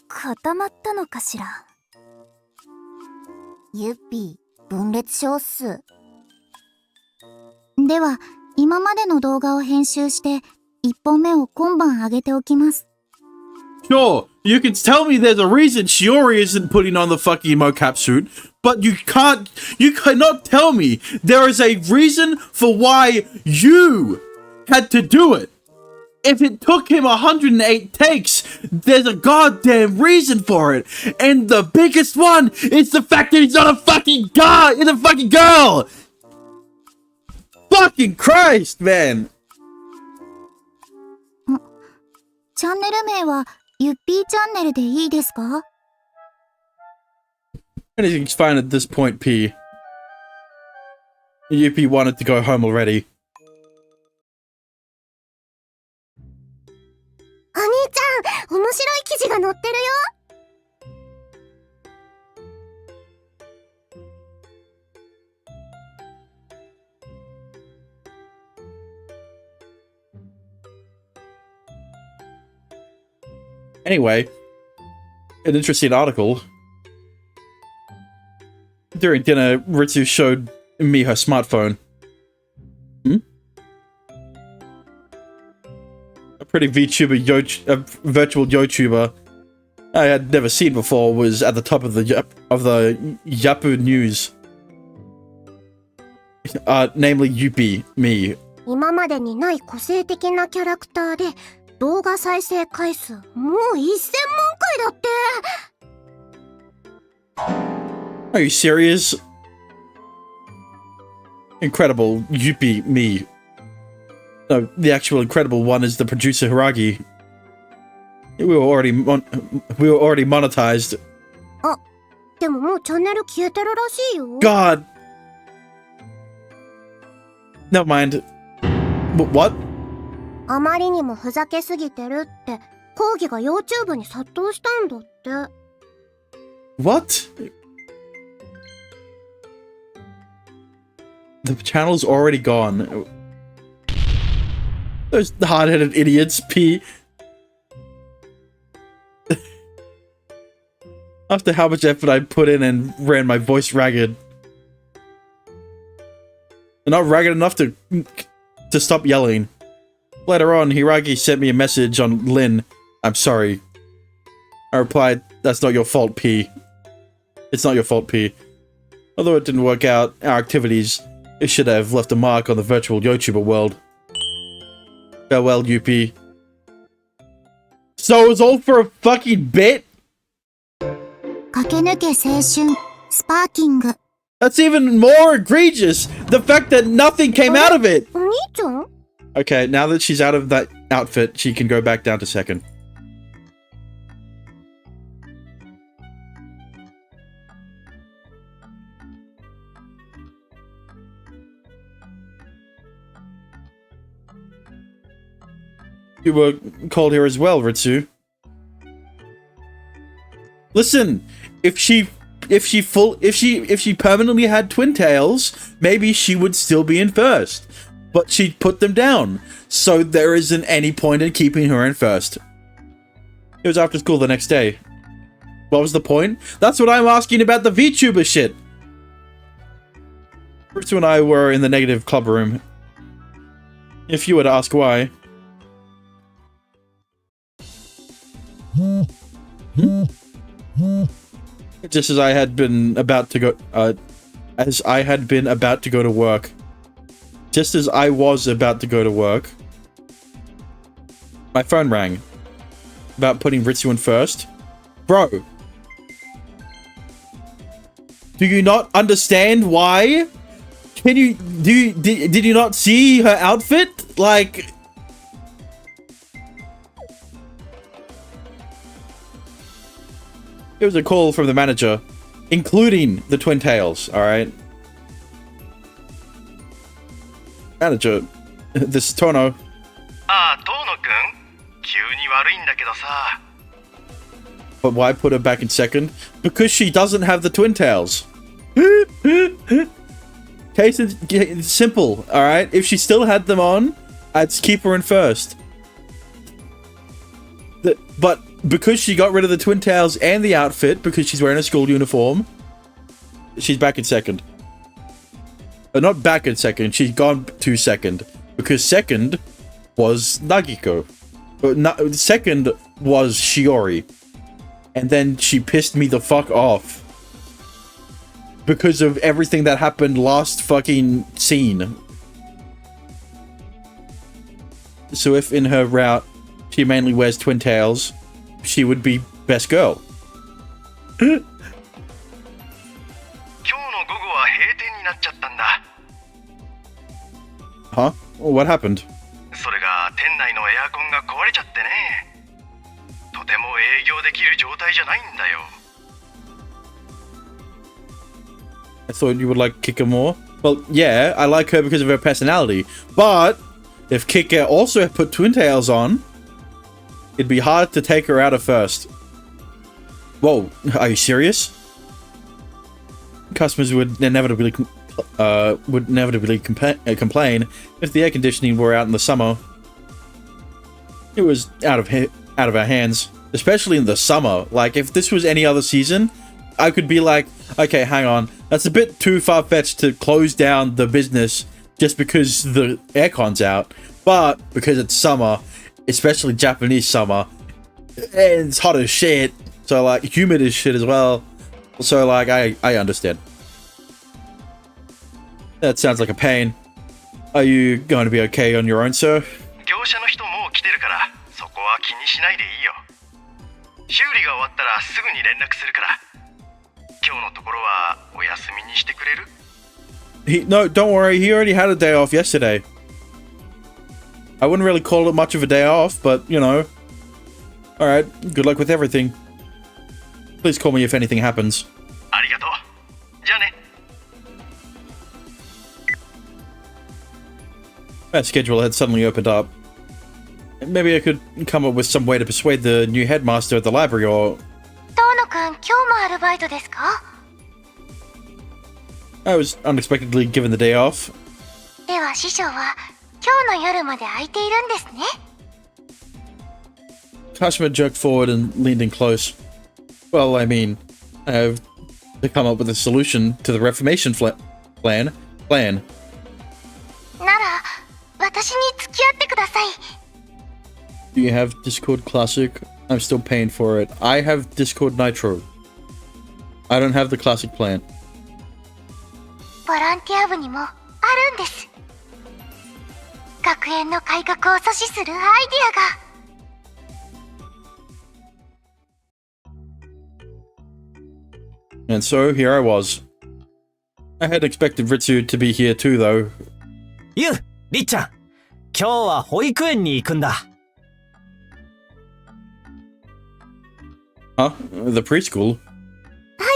固まったのかしら。ユッピー、分裂症っす。では、今までの動画を編集して、1本目を今晩上げておきます。Sure, you can tell me there's a reason Shiori isn't putting on the fucking mocap suit, but you cannot tell me there is a reason for why you had to do it. If it took him 108 takes, there's a goddamn reason for it. And the biggest one is the fact that he's not a fucking guy, he's a fucking girl. Fucking Christ, man. チャンネル名は、ユッピーチャンネルでいいですか？ Anything's fine at this point, P. Yuppie wanted to go home already. お兄ちゃん、面白い記事が載ってるよ。Anyway, an interesting article. During dinner, Ritsu showed me her smartphone. A pretty virtual YouTuber I had never seen before was at the top of the Yapu news. Namely Yuppie, me. 今までにない個性的なキャラクターで、動画再生回数もう1000万回だって。 Are you serious? Incredible Yuppie, me. No, the actual incredible one is the producer Hiragi. We were already monetized. あ、でももうチャンネル消えてるらしいよ。 God. Never mind. What? あまりにもふざけすぎてるって抗議が YouTube に殺到したんだって。 What? The channel's already gone. Those hard-headed idiots, P. After how much effort I put in and ran my voice ragged. Not ragged enough to stop yelling. Later on, Hiragi sent me a message on Lin. I'm sorry. I replied, that's not your fault, P. It's not your fault, P. Although it didn't work out, our activities, it should have left a mark on the virtual YouTuber world. Farewell, Yuppie. So it was all for a fucking bit? 駆け抜け青春、スパーキング。 That's even more egregious! The fact that nothing came out of it! お兄ちゃん？ Okay, now that she's out of that outfit, she can go back down to second. You were called here as well, Ritsu. Listen, if she permanently had twin tails, maybe she would still be in first. But she put them down, so there isn't any point in keeping her in first. It was after school the next day. What was the point? That's what I'm asking about the VTuber shit. Ritsu and I were in the negative club room. If you were to ask why. Just as I had been about to go, to work. Just as I was about to go to work, my phone rang. About putting Ritsu in first. Bro. Do you not understand why? Did you not see her outfit? Like... It was a call from the manager, including the twin tails, alright? Manager, this is Tono. But why put her back in second? Because she doesn't have the twin tails. Case it's simple, alright? If she still had them on, I'd keep her in first. But because she got rid of the twin tails and the outfit, because she's wearing a school uniform, she's back in second. Not back in second, she's gone to second. Because second was Nagiko. Second was Shiori. And then she pissed me the fuck off. Because of everything that happened last fucking scene. So if in her route she mainly wears twin tails, she would be best girl. Huh? What happened? I thought you would like Kika more. Well, yeah, I like her because of her personality. But if Kika also put twin tails on, it'd be hard to take her out of first. Whoa, are you serious? Customers would inevitably complain if the air conditioning were out in the summer. It was out of our hands, especially in the summer. Like, if this was any other season, I could be like, okay, hang on, that's a bit too far-fetched to close down the business just because the aircon's out. But because it's summer, especially Japanese summer, and it's hot as shit, so like humid as shit as well. So like I understand. That sounds like a pain. Are you going to be okay on your own, sir? No, don't worry, he already had a day off yesterday. I wouldn't really call it much of a day off, but, you know. Alright, good luck with everything. Please call me if anything happens. My schedule had suddenly opened up. Maybe I could come up with some way to persuade the new headmaster at the library, or... I was unexpectedly given the day off. Kashima jerked forward and leaned in close. Well, I mean, I have to come up with a solution to the Reformation plan. Do you have Discord Classic? I'm still paying for it. I have Discord Nitro. I don't have the Classic plan. And so, here I was. I had expected Ritsu to be here too, though. Yu, Ri-chan, 今日は保育園に行くんだ。Huh? The preschool? はい、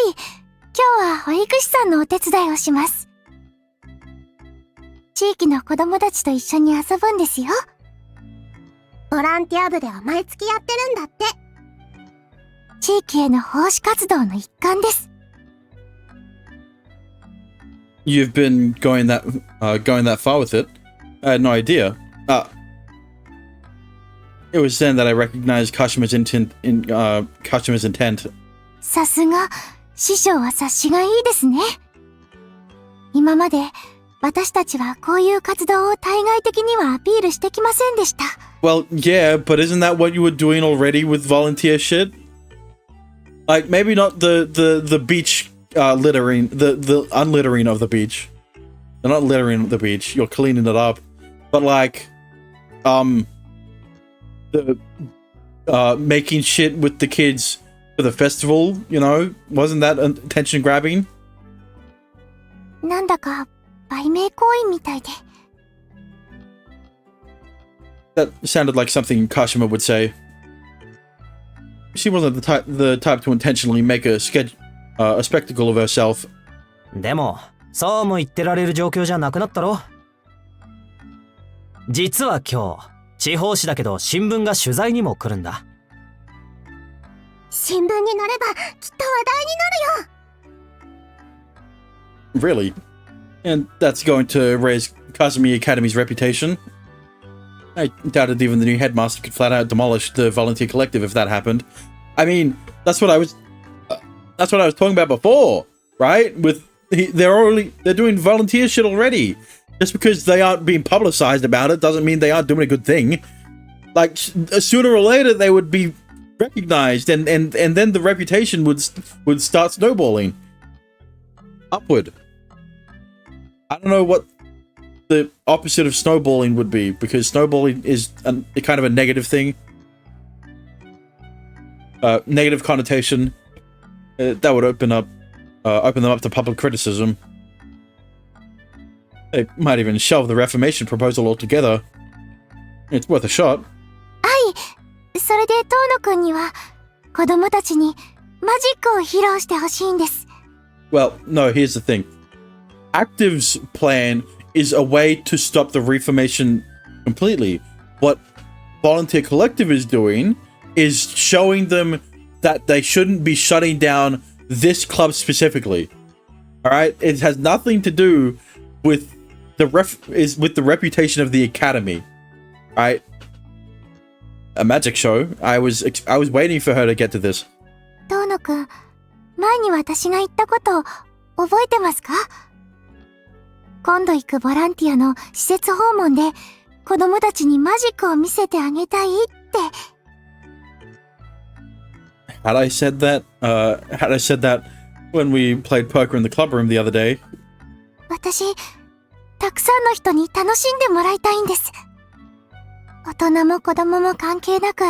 今日は保育士さんのお手伝いをします。地域の子供たちと一緒に遊ぶんですよ。ボランティア部では毎月やってるんだって。地域への奉仕活動の一環です。You've been going that far with it. I had no idea. It was then that I recognized Kashima's intent. さすが、師匠は察しがいいですね。今まで、私たちはこういう活動を対外的にはアピールしてきませんでした。Well, yeah, but isn't that what you were doing already with volunteer shit? Like, maybe not the beach littering, the unlittering of the beach. They're not littering the beach, you're cleaning it up. But like, the making shit with the kids for the festival, you know, wasn't that attention grabbing? なんだか売名行為みたいで。That sounded like something Kashima would say. She wasn't the type to intentionally make a spectacle of herself. でも、そうも言ってられる状況じゃなくなったろ。実は今日、地方紙だけど新聞が取材にも来るんだ。新聞に載ればきっと話題になるよ。 Really? And that's going to raise Kazumi Academy's reputation? I doubted even the new headmaster could flat out demolish the volunteer collective if that happened. I mean, that's what I was talking about before, right? They're doing volunteer shit already. Just because they aren't being publicized about it doesn't mean they aren't doing a good thing. Like, sooner or later they would be recognized, and then the reputation would start snowballing upward. I don't know what the opposite of snowballing would be, because snowballing is a kind of a negative thing. Negative connotation. That would open them up to public criticism. They might even shelve the reformation proposal altogether. It's worth a shot. はい。それで遠野くんには子供たちにマジックを披露してほしいんです。 Well, no, here's the thing. Active's plan is a way to stop the reformation completely. What Volunteer Collective is doing is showing them that they shouldn't be shutting down this club specifically. Alright? It has nothing to do with the reputation of the academy. Alright? A magic show. I was waiting for her to get to this. 遠野くん、前に私が言ったこと覚えてますか？今度行くボランティアの施設訪問で子供たちにマジックを見せてあげたいって。Had I said that when we played poker in the club room the other day? 私、たくさんの人に楽しんでもらいたいんです。大人も子供も関係なく、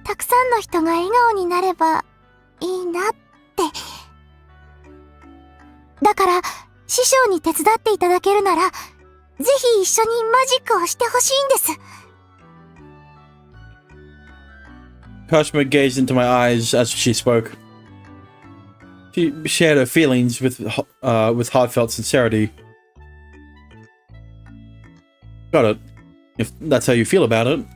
たくさんの人が笑顔になればいいなって。だから、師匠に手伝っていただけるなら、ぜひ一緒にマジックをしてほしいんです。Kashima gazed into my eyes as she spoke. She shared her feelings with heartfelt sincerity. Got it. If that's how you feel about it.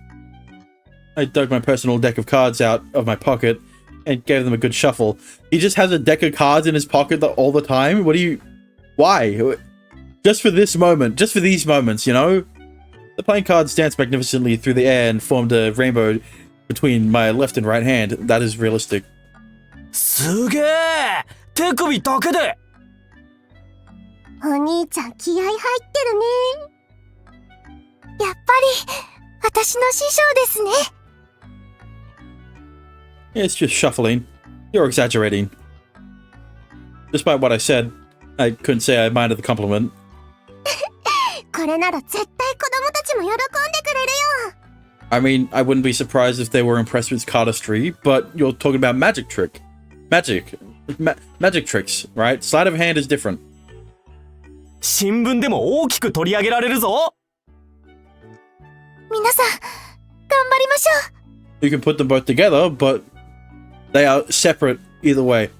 I dug my personal deck of cards out of my pocket and gave them a good shuffle. He just has a deck of cards in his pocket all the time? Why? Just for this moment. Just for these moments, you know? The playing cards danced magnificently through the air and formed a rainbow between my left and right hand. That is realistic. すげえ！手首だけで！お兄ちゃん気合入ってるね。やっぱり、私の師匠ですね。It's just shuffling. You're exaggerating. Despite what I said, I couldn't say I minded the compliment. これなら絶対子供たちも喜んでくれるよ。I mean, I wouldn't be surprised if they were impressed with cardistry, but you're talking about magic tricks, right? Sleight of hand is different. 新聞でも大きく取り上げられるぞ！皆さん、頑張りましょう。 You can put them both together, but they are separate either way.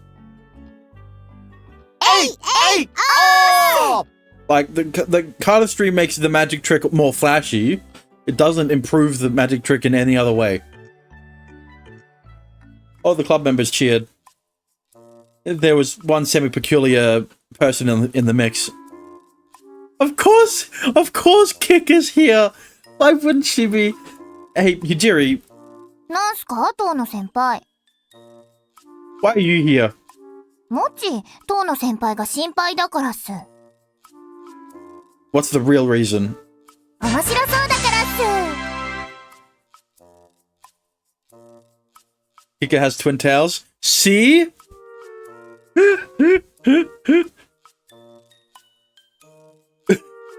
Hey! Oh! Like, the cardistry makes the magic trick more flashy. It doesn't improve the magic trick in any other way. All the club members cheered. There was one semi-peculiar person in the mix. Of course, Kick is here. Why wouldn't she be? Hey, Hijiri, なんすか遠野先輩。 why are you here? もち、遠野先輩が心配だからっす。 What's the real reason? 面白そうだからっす。 Kika has twin tails. See?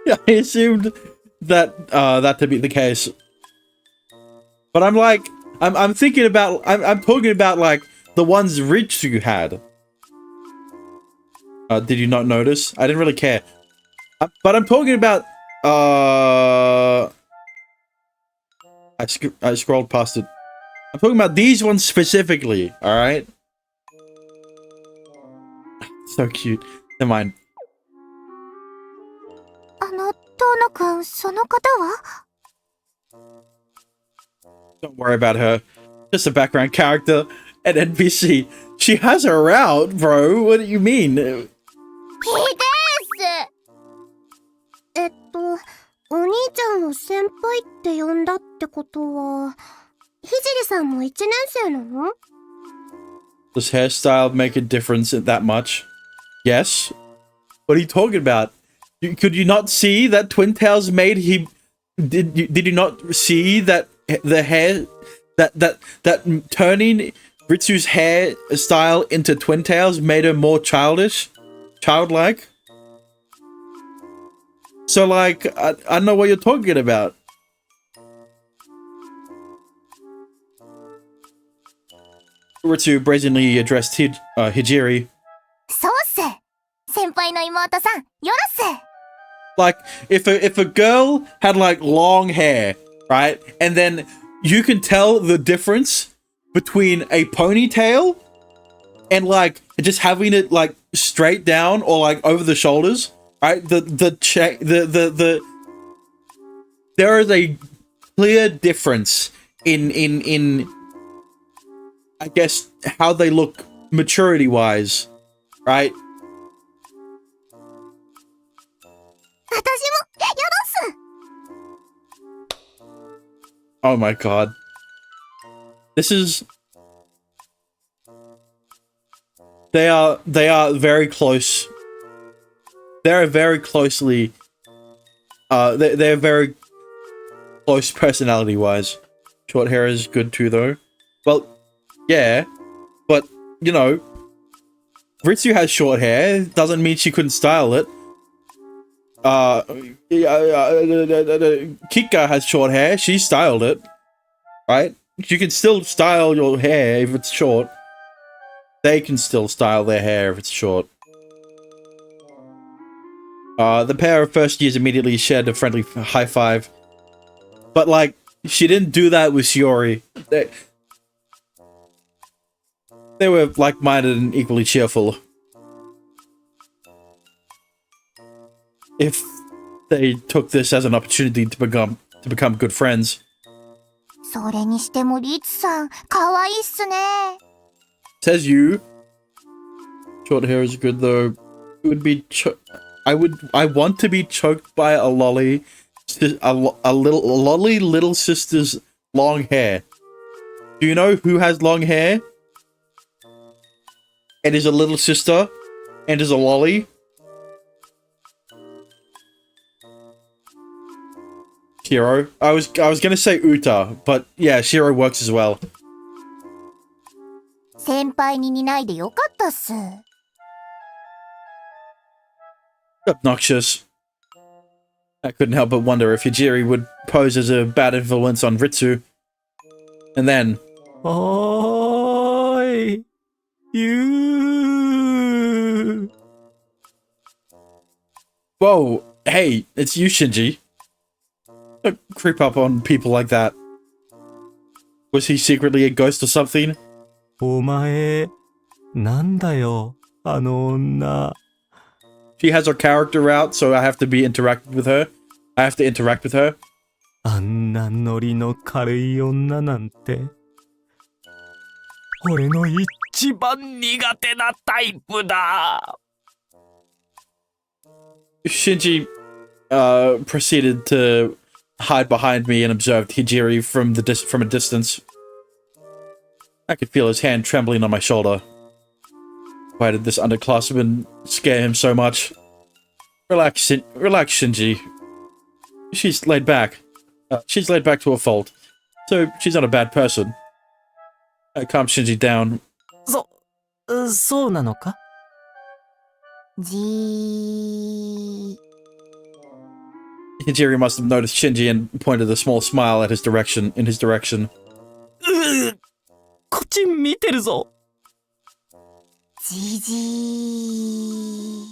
Yeah, I assumed that that to be the case. But I'm like, I'm thinking about, I'm talking about like the ones Ritsu had. Did you not notice? I didn't really care. But I'm talking about, I scrolled past it. I'm talking about these ones specifically, alright? So cute. Never mind. 遠野くん、その方は？ Don't worry about her. Just a background character. An NPC. She has her out, bro. What do you mean? ひでーす。お兄ちゃんを先輩って呼んだってことは、ひじりさんも一年生なの？ Does hairstyle make a difference that much? Yes. What are you talking about? Could you not see that Twin Tails made him? Did you not see that the hair that turning Ritsu's hairstyle into Twin Tails made her more childlike? So like I don't know what you're talking about. Ritsu brazenly addressed Hijiri. そうっす。先輩の妹さん、よろっす。 Like, if a girl had like long hair, right, and then you can tell the difference between a ponytail and like just having it like straight down or like over the shoulders, right? There is a clear difference in I guess how they look maturity wise, right? 私も、よろっす。 Oh my god. This is... They are very close. They're very closely... They're very close personality-wise. Short hair is good too, though. Well, yeah. But, you know... Ritsu has short hair. Doesn't mean she couldn't style it. Kika has short hair. She styled it, right? You can still style your hair if it's short. They can still style their hair if it's short. The pair of first years immediately shared a friendly high five. But like, she didn't do that with Shiori. They were like-minded and equally cheerful. If they took this as an opportunity to become good friends. それにしてもリツさん、可愛いっすね。 Says you. Short hair is good though. It would be I want to be choked by a lolly little sister's long hair. Do you know who has long hair? And is a little sister and is a lolly? Shiro. I was gonna say Uta, but yeah, Shiro works as well. 先輩に似ないでよかったっす。 Obnoxious. I couldn't help but wonder if Hijiri would pose as a bad influence on Ritsu. And then... Oi! You! Whoa! Hey, it's you, Shinji. Don't creep up on people like that. Was he secretly a ghost or something? お前、なんだよ、あの女。She has her character out, so I have to be interacted with her. I have to interact with her. あんなノリの軽い女なんて。俺の一番苦手なタイプだ。Shinji proceeded to hide behind me and observed Hijiri from a distance. I could feel his hand trembling on my shoulder. Why did this underclassman scare him so much? Relax, Shinji. She's laid back. She's laid back to a fault. So, she's not a bad person. I calmed Shinji down. そうなのか？じー。 Hijiri must have noticed Shinji and pointed a small smile in his direction. こっち見てるぞ。じじー。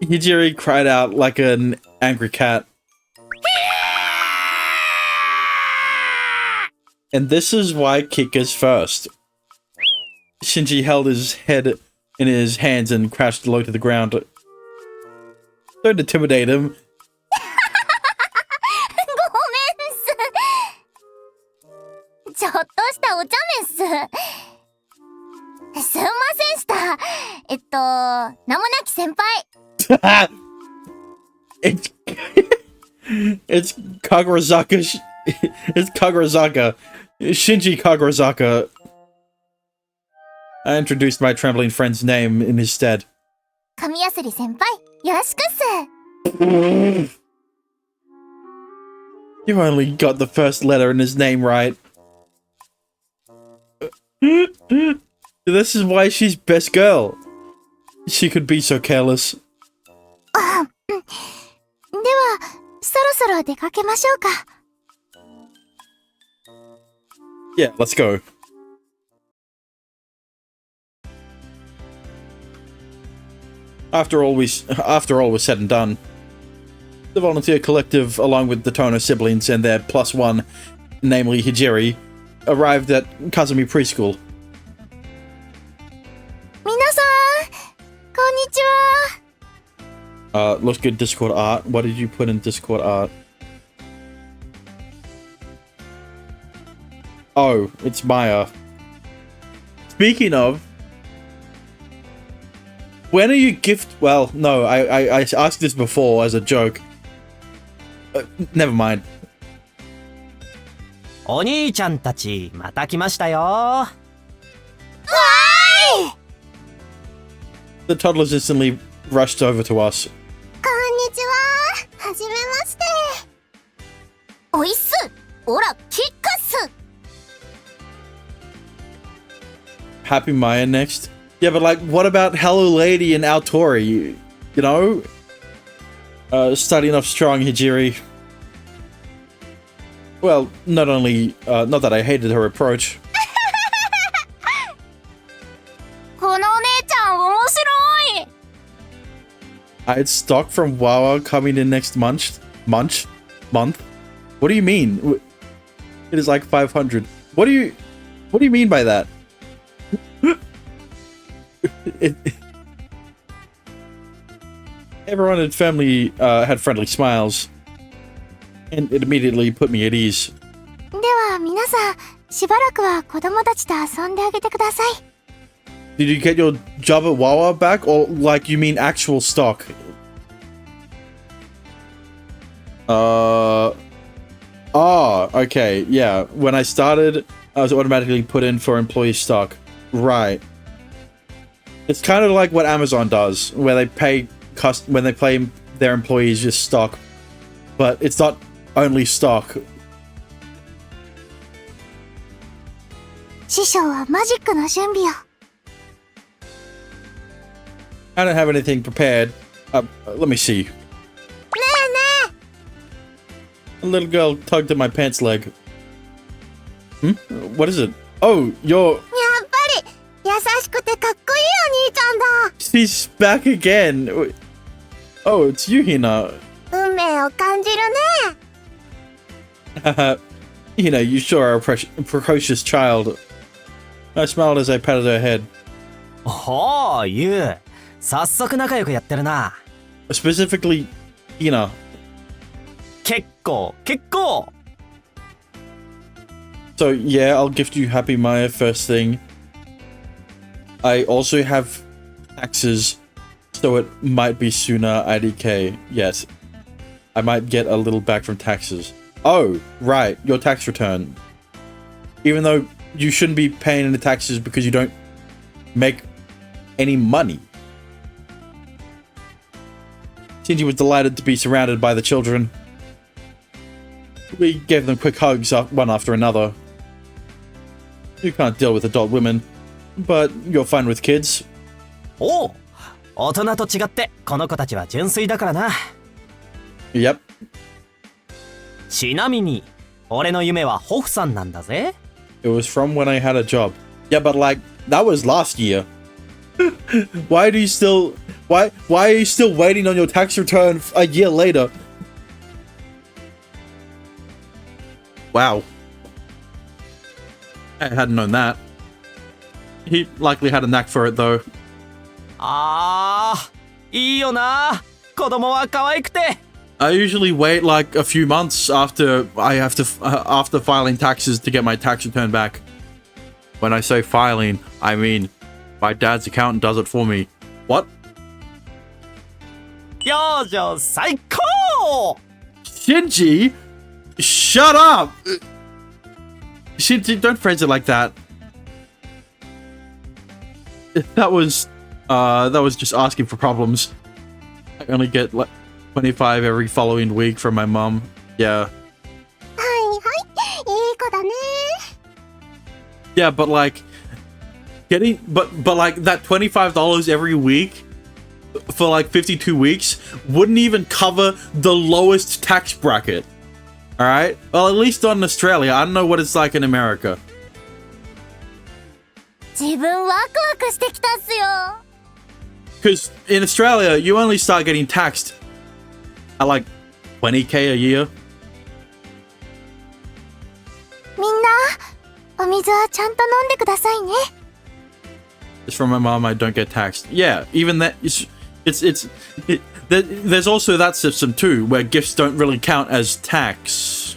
Hijiri cried out like an angry cat. And this is why kick is first. Shinji held his head in his hands and crashed low to the ground. Don't intimidate him. ごめんっす。ちょっとしたお茶目っす。すんませんした。名もなき先輩。It's Kagurazaka. It's Kagurazaka. Shinji Kagurazaka. I introduced my trembling friend's name in his stead. 神やすり先輩、よろしくっす。You only got the first letter in his name right. This is why she's best girl. She could be so careless. では、そろそろ出かけましょうか。Yeah, let's go. After all was said and done, the volunteer collective, along with the Tono siblings and their +1, namely Hijiri, arrived at Kazumi Preschool. 皆さん、こんにちは。Looks good Discord art. What did you put in Discord art? Oh, it's Maya. Speaking of, when are you well, no, I asked this before as a joke. Never mind. お兄ちゃんたちまた来ましたよ。The toddlers instantly rushed over to us. こんにちは。はじめまして。おいっす。おら、キッカっす。Happy Maya next? Yeah, but like, what about Hello Lady and Altori? You know? Starting off strong, Hijiri. Well, not that I hated her approach. このお姉ちゃん面白い。I had stock from Wawa coming in next month? What do you mean? It is like 500. What do you mean by that? Everyone had had friendly smiles, and it immediately put me at ease. では皆さん、しばらくは子供たちと遊んであげてください。Did you get your job at Wawa back, or like you mean actual stock? Okay, yeah. When I started, I was automatically put in for employee stock. Right. It's kind of like what Amazon does, where they pay when they pay their employees just stock, but it's not only stock. 師匠はマジックの準備を。I don't have anything prepared. Let me see. ねえね A little girl tugged at my pants leg. What is it? Oh, you're... え。やっぱり優しくてかっこいいお兄ちゃんだ。 She's back again. Oh, it's you, Hina. 運命を感じるね。Hina, you sure are a precocious child. I smiled as I patted her head. ほう、ゆう。早速仲良くやってるな。 Specifically, Hina. 結構。 So yeah, I'll gift you Happy Maya first thing. I also have taxes, so it might be sooner IDK. Yes, I might get a little back from taxes. Oh, right, your tax return. Even though you shouldn't be paying any taxes because you don't make any money. Shinji was delighted to be surrounded by the children. We gave them quick hugs, one after another. You can't deal with adult women, but you're fine with kids. おう、大人と違ってこの子たちは純粋だからな。 Yep. ちなみに俺の夢はホフさんなんだぜ。 It was from when I had a job. Yeah, but like, that was last year. Why are you still waiting on your tax return a year later? Wow. I hadn't known that. He likely had a knack for it though. あー、いいよな。子供は可愛くて。 I usually wait like a few months after after filing taxes to get my tax return back. When I say filing, I mean my dad's accountant does it for me. What? 養女最高。 Shinji? Shut up! Shinji, don't phrase it like that. That was just asking for problems. I only get like 25 every following week from my mom. Yeah. Yeah, but like but like that $25 every week for like 52 weeks wouldn't even cover the lowest tax bracket. All right? Well, at least not in Australia. I don't know what it's like in America. 自分ワクワクしてきたっすよ。 Because in Australia, you only start getting taxed at like 20k a year. みんな、お水はちゃんと飲んでくださいね。 It's from my mom. I don't get taxed. Yeah, even that. There's also that system too, where gifts don't really count as tax.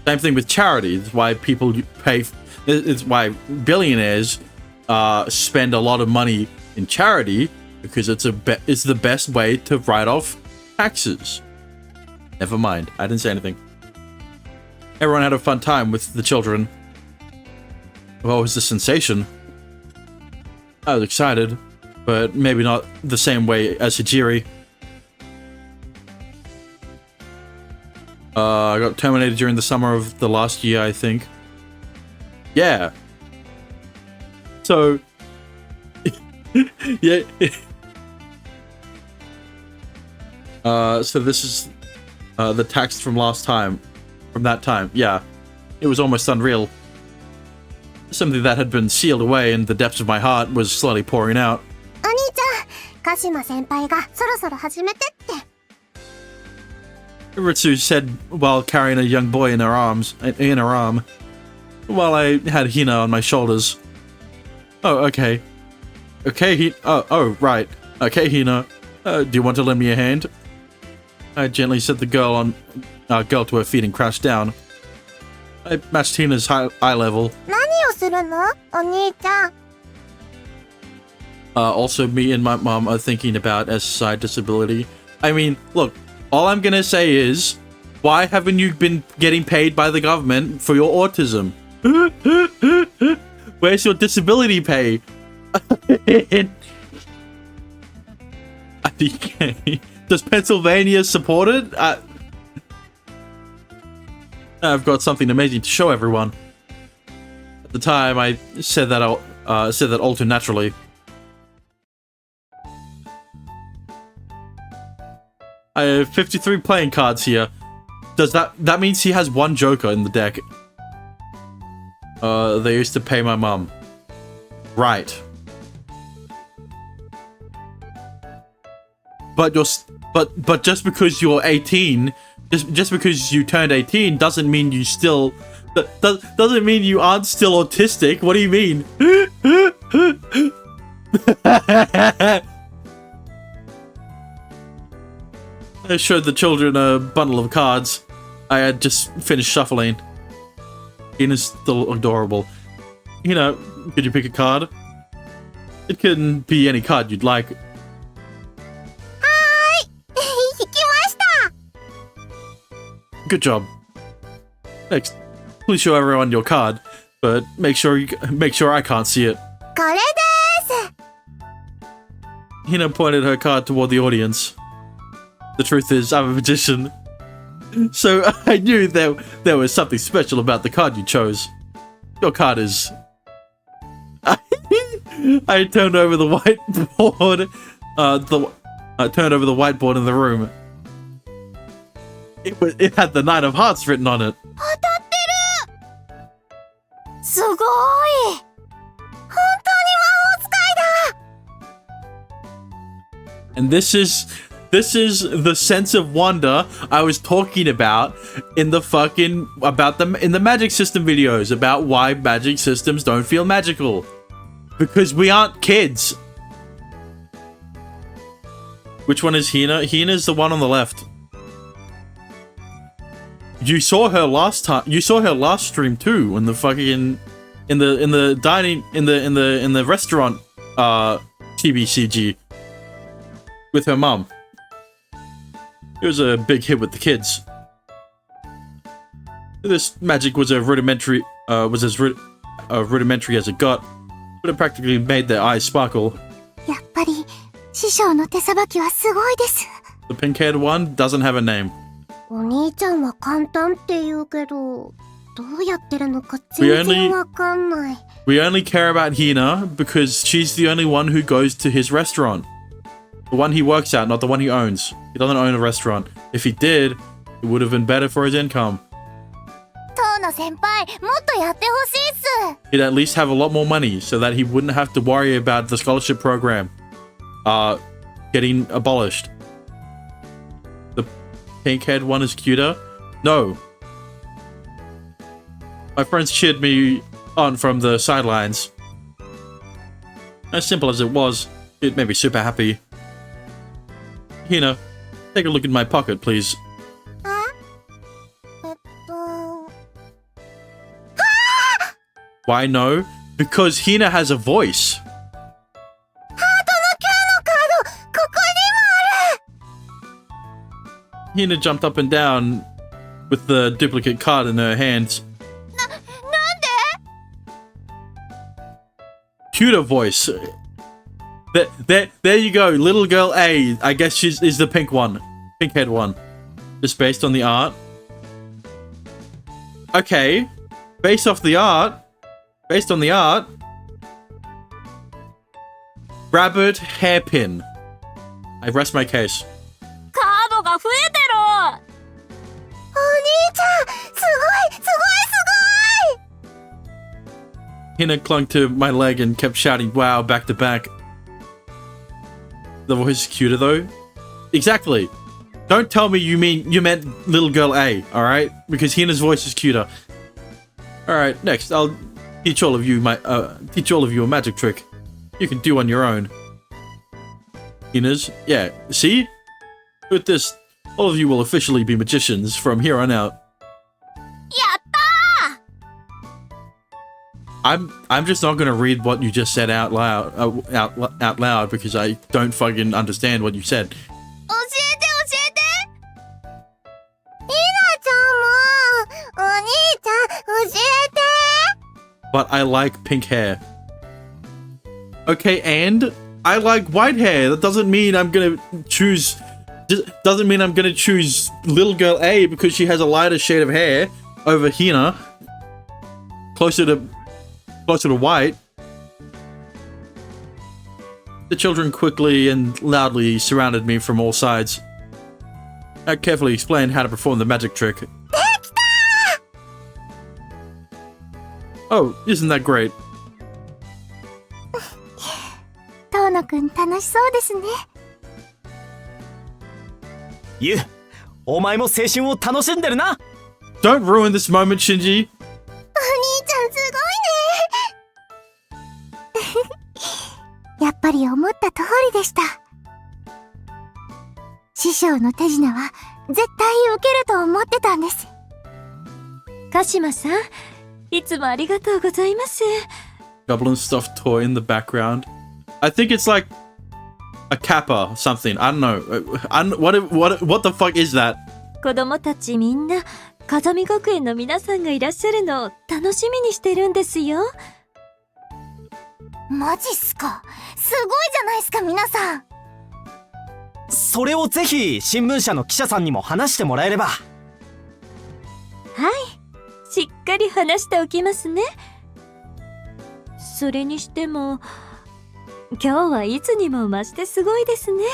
Same thing with charity. It's why people pay. It's why billionaires spend a lot of money in charity, because it's the best way to write off taxes. Never mind. I didn't say anything. Everyone had a fun time with the children. What was the sensation? I was excited, but maybe not the same way as Hijiri. I got terminated during the summer of the last year, I think. Yeah. So... yeah. So this is the text from last time. From that time, yeah. It was almost unreal. Something that had been sealed away in the depths of my heart was slowly pouring out. お兄ちゃん、鹿島先輩がそろそろ始めてって。 Ritsu said while carrying a young boy in her arm, while I had Hina on my shoulders. Oh, okay. Okay, oh, right. Okay, Hina. Do you want to lend me a hand? I gently set the girl to her feet and crouched down. I matched Hina's eye level. 何をするの、お兄ちゃん。 Also, me and my mom are thinking about SSI disability. I mean, look, all I'm gonna say is, why haven't you been getting paid by the government for your autism? Where's your disability pay? I think, does Pennsylvania support it? I've got something amazing to show everyone. At the time, I said that all too naturally. I have 53 playing cards here. Does that means he has one Joker in the deck? They used to pay my mom. Right. But just because you're 18, just because you turned 18 doesn't mean you still doesn't mean you aren't still autistic. What do you mean? I showed the children a bundle of cards. I had just finished shuffling. Hina's still adorable. Hina, could you pick a card? It can be any card you'd like. Good job. Next, please show everyone your card, but make sure I can't see it. これです。 Hina pointed her card toward the audience. The truth is, I'm a magician. So I knew there was something special about the card you chose. Your card is... I turned over the whiteboard. I turned over the whiteboard in the room. It had the Nine of Hearts written on it. 当たってる。すごい。本当に魔法使いだ。 And this is the sense of wonder I was talking about in the magic system videos about why magic systems don't feel magical. Because we aren't kids. Which one is Hina? Hina's the one on the left. You saw her last time. You saw her last stream too, in the fucking in the dining in the restaurant TBCG with her mom. It was a big hit with the kids. This magic was as rudimentary as it got, but it practically made their eyes sparkle. やっぱり師匠の手さばきはすごいです。 The pink-haired one doesn't have a name. お兄ちゃんは簡単って言うけど、どうやってるのか全然わかんない。We only care about Hina because she's the only one who goes to his restaurant. The one he works at, not the one he owns. He doesn't own a restaurant. If he did, it would have been better for his income. 遠野先輩、もっとやってほしいっす。 He'd at least have a lot more money so that he wouldn't have to worry about the scholarship program getting abolished. The pink-haired one is cuter? No. My friends cheered me on from the sidelines. As simple as it was, it made me super happy. Hina, take a look in my pocket, please. えっと。 Why no? Because Hina has a voice. ハートの9のカード、ここにもある。 Hina jumped up and down with the duplicate card in her hands. なんで？ Cuter voice. There you go, little girl A. I guess is the pink one, pink-haired one. Just based on the art. Okay, based on the art. Rabbit hairpin. I rest my case. カードが増えてる。お兄ちゃん、すごい、すごい、すごい。 Hina clung to my leg and kept shouting wow back to back. The voice is cuter though. Exactly. Don't tell me you meant little girl A, alright? Because Hina's voice is cuter. Alright, next I'll teach all of you a magic trick. You can do on your own. Hina's? Yeah, see? With this, all of you will officially be magicians from here on out. やったー。 I'm just not gonna read what you just said out loud because I don't fucking understand what you said. 教えて、教えて。ひなちゃんも、お兄ちゃん、教えて。 But I like pink hair. Okay, and I like white hair. That doesn't mean I'm gonna choose. Doesn't mean I'm gonna choose little girl A because she has a lighter shade of hair over Hina, closer to white. The children quickly and loudly surrounded me from all sides. I carefully explained how to perform the magic trick. Oh, isn't that great? 遠野くん楽しそうですね。ゆう、お前も青春を楽しんでるな。 Don't ruin this moment, Shinji. お兄ちゃんすごいね。やっぱりり思った通りでした。師匠の手品は絶対受けると思ってたんです。鹿島さん、いつもありがとうございます。Goblin stuffed toy in the background. I think it's like a kappa or something. I don't know. What the fuck is that? 子供たちみんな、風見学園の皆さんがいらっしゃるのを楽しみにしてるんですよ。マジっすか。すごいじゃないっすか、皆さん。それをぜひ新聞社の記者さんにも話してもらえれば。はい、しっかり話しておきますね。それにしても今日はいつにも増してすごいですね。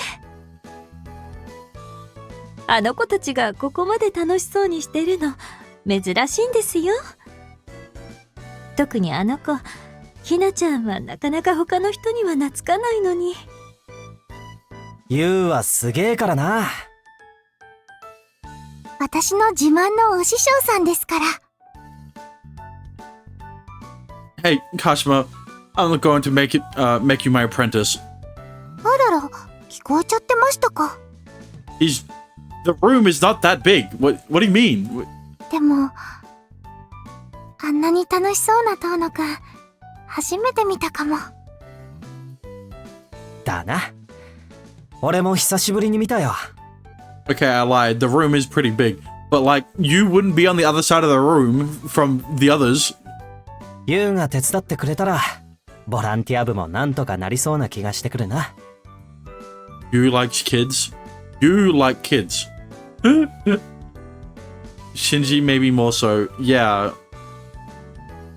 あの子たちがここまで楽しそうにしてるの珍しいんですよ。特にあの子ひなちゃんはなかなか他の人には懐かないのに。ユウはすげえからな。私の自慢のお師匠さんですから。Hey, Kashima, I'm going to make you my apprentice. あらら、聞こえちゃってましたか。The room is not that big. What do you mean? でも、あんなに楽しそうな遠野くん、初めて見たかも。だな。俺も久しぶりに見たよ。Okay, I lied. The room is pretty big. But like, you wouldn't be on the other side of the room from the others. ユウが手伝ってくれたら、ボランティア部もなんとかなりそうな気がしてくるな。You like kids? You like kids. Shinji maybe more so. Yeah.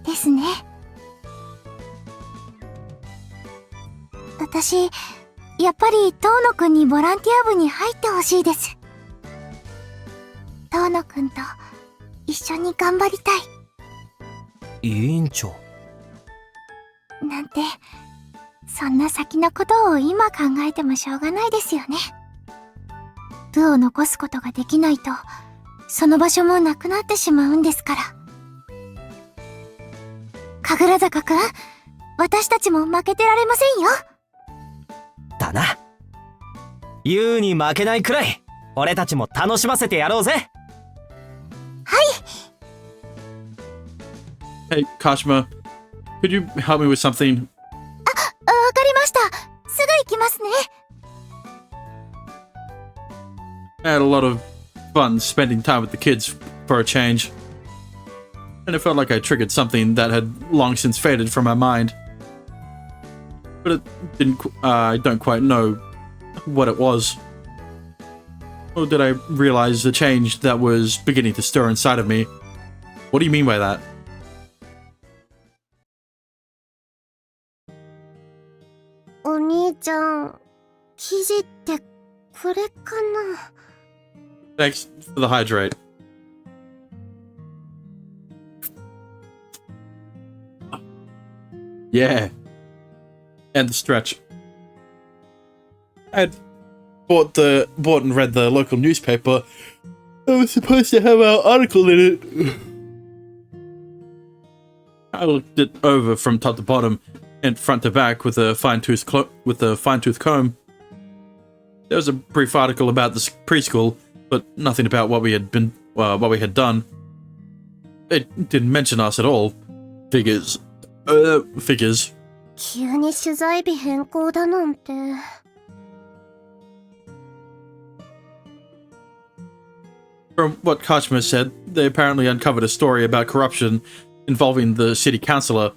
ですね。私、やっぱり遠野くんにボランティア部に入ってほしいです。遠野くんと一緒に頑張りたい。委員長。なんて、そんな先のことを今考えてもしょうがないですよね。部を残すことができないと、その場所もなくなってしまうんですから。神楽坂くん、私たちも負けてられませんよ。だな。ユウに負けないくらい、俺たちも楽しませてやろうぜ。はい。Hey, Kashima, could you help me with something? わかりました。すぐ行きますね。I had a lot of fun spending time with the kids for a change. And it felt like I triggered something that had long since faded from my mind. But I don't quite know what it was. Or did I realize the change that was beginning to stir inside of me? What do you mean by that? お兄ちゃん、生地ってこれかな。Thanks for the hydrate. Yeah. And the stretch. I bought and read the local newspaper. I was supposed to have our article in it. I looked it over from top to bottom and front to back with a fine-tooth comb. There was a brief article about this preschool, but nothing about what we had done. It didn't mention us at all. Figures. 急に取材日変更だなんて。From what Kachima said, they apparently uncovered a story about corruption involving the city councillor.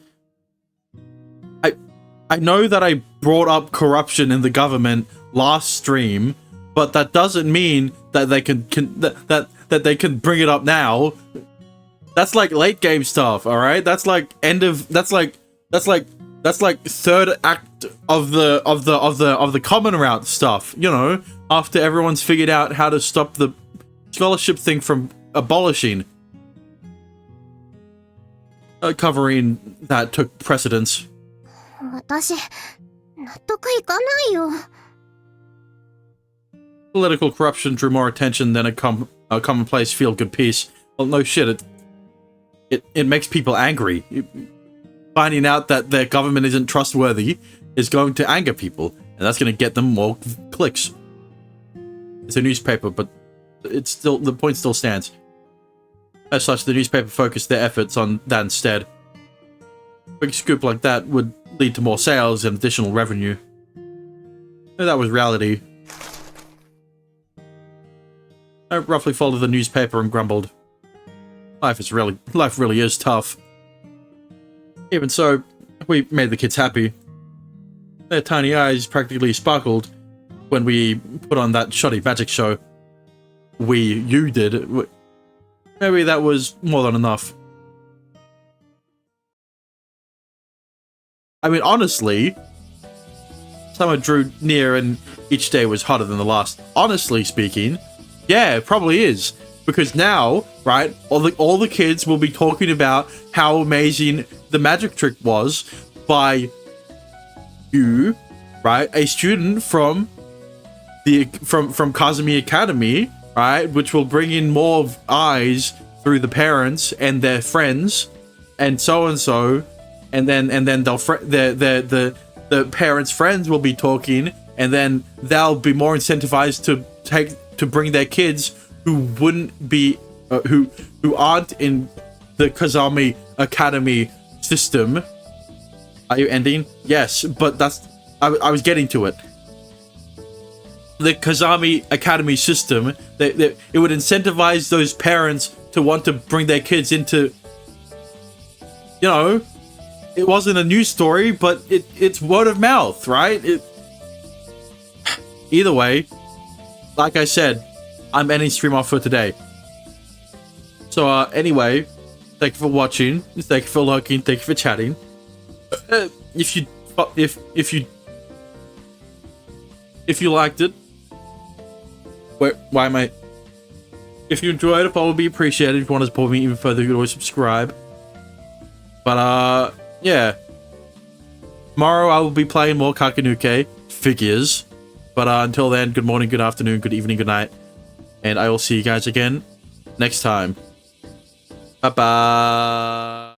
I know that I brought up corruption in the government last stream, but that doesn't mean that they that they can bring it up now. That's like late game stuff, all right? That's like that's like third act of the common route stuff, you know, after everyone's figured out how to stop the scholarship thing from abolishing. Covering that took precedence. 私、納得いかないよ。Political corruption drew more attention than a commonplace feel-good piece. Well, no shit, it makes people angry. Finding out that their government isn't trustworthy is going to anger people, and that's going to get them more clicks. It's a newspaper, but it's still, the point still stands. As such, the newspaper focused their efforts on that instead. A big scoop like that would lead to more sales and additional revenue. And that was reality. I roughly folded the newspaper and grumbled. Life really is tough. Even so, we made the kids happy. Their tiny eyes practically sparkled when we put on that shoddy magic show. You did. Maybe that was more than enough. I mean, honestly, summer drew near and each day was hotter than the last. Honestly speaking, yeah, it probably is. Because now, right, all the kids will be talking about how amazing the magic trick was by you, right, a student from Kazumi Academy, right, which will bring in more eyes through the parents and their friends, and so, and then the parents' friends will be talking, and then they'll be more incentivized to bring their kids who wouldn't be who aren't in the Kazami Academy system. Are you ending? Yes, but I was getting to it. The Kazami Academy system, it would incentivize those parents to want to bring their kids into, you know, it wasn't a news story, but it's word of mouth, right? Either way, like I said, I'm ending stream off for today. So anyway, thank you for watching, thank you for lurking, thank you for chatting. If you liked it, why am I? If you enjoyed it, probably appreciated. If you want to support me even further, you can always subscribe. But yeah, tomorrow I will be playing more Kakenuke figures. But until then, good morning, good afternoon, good evening, good night, and I will see you guys again next time. Bye bye.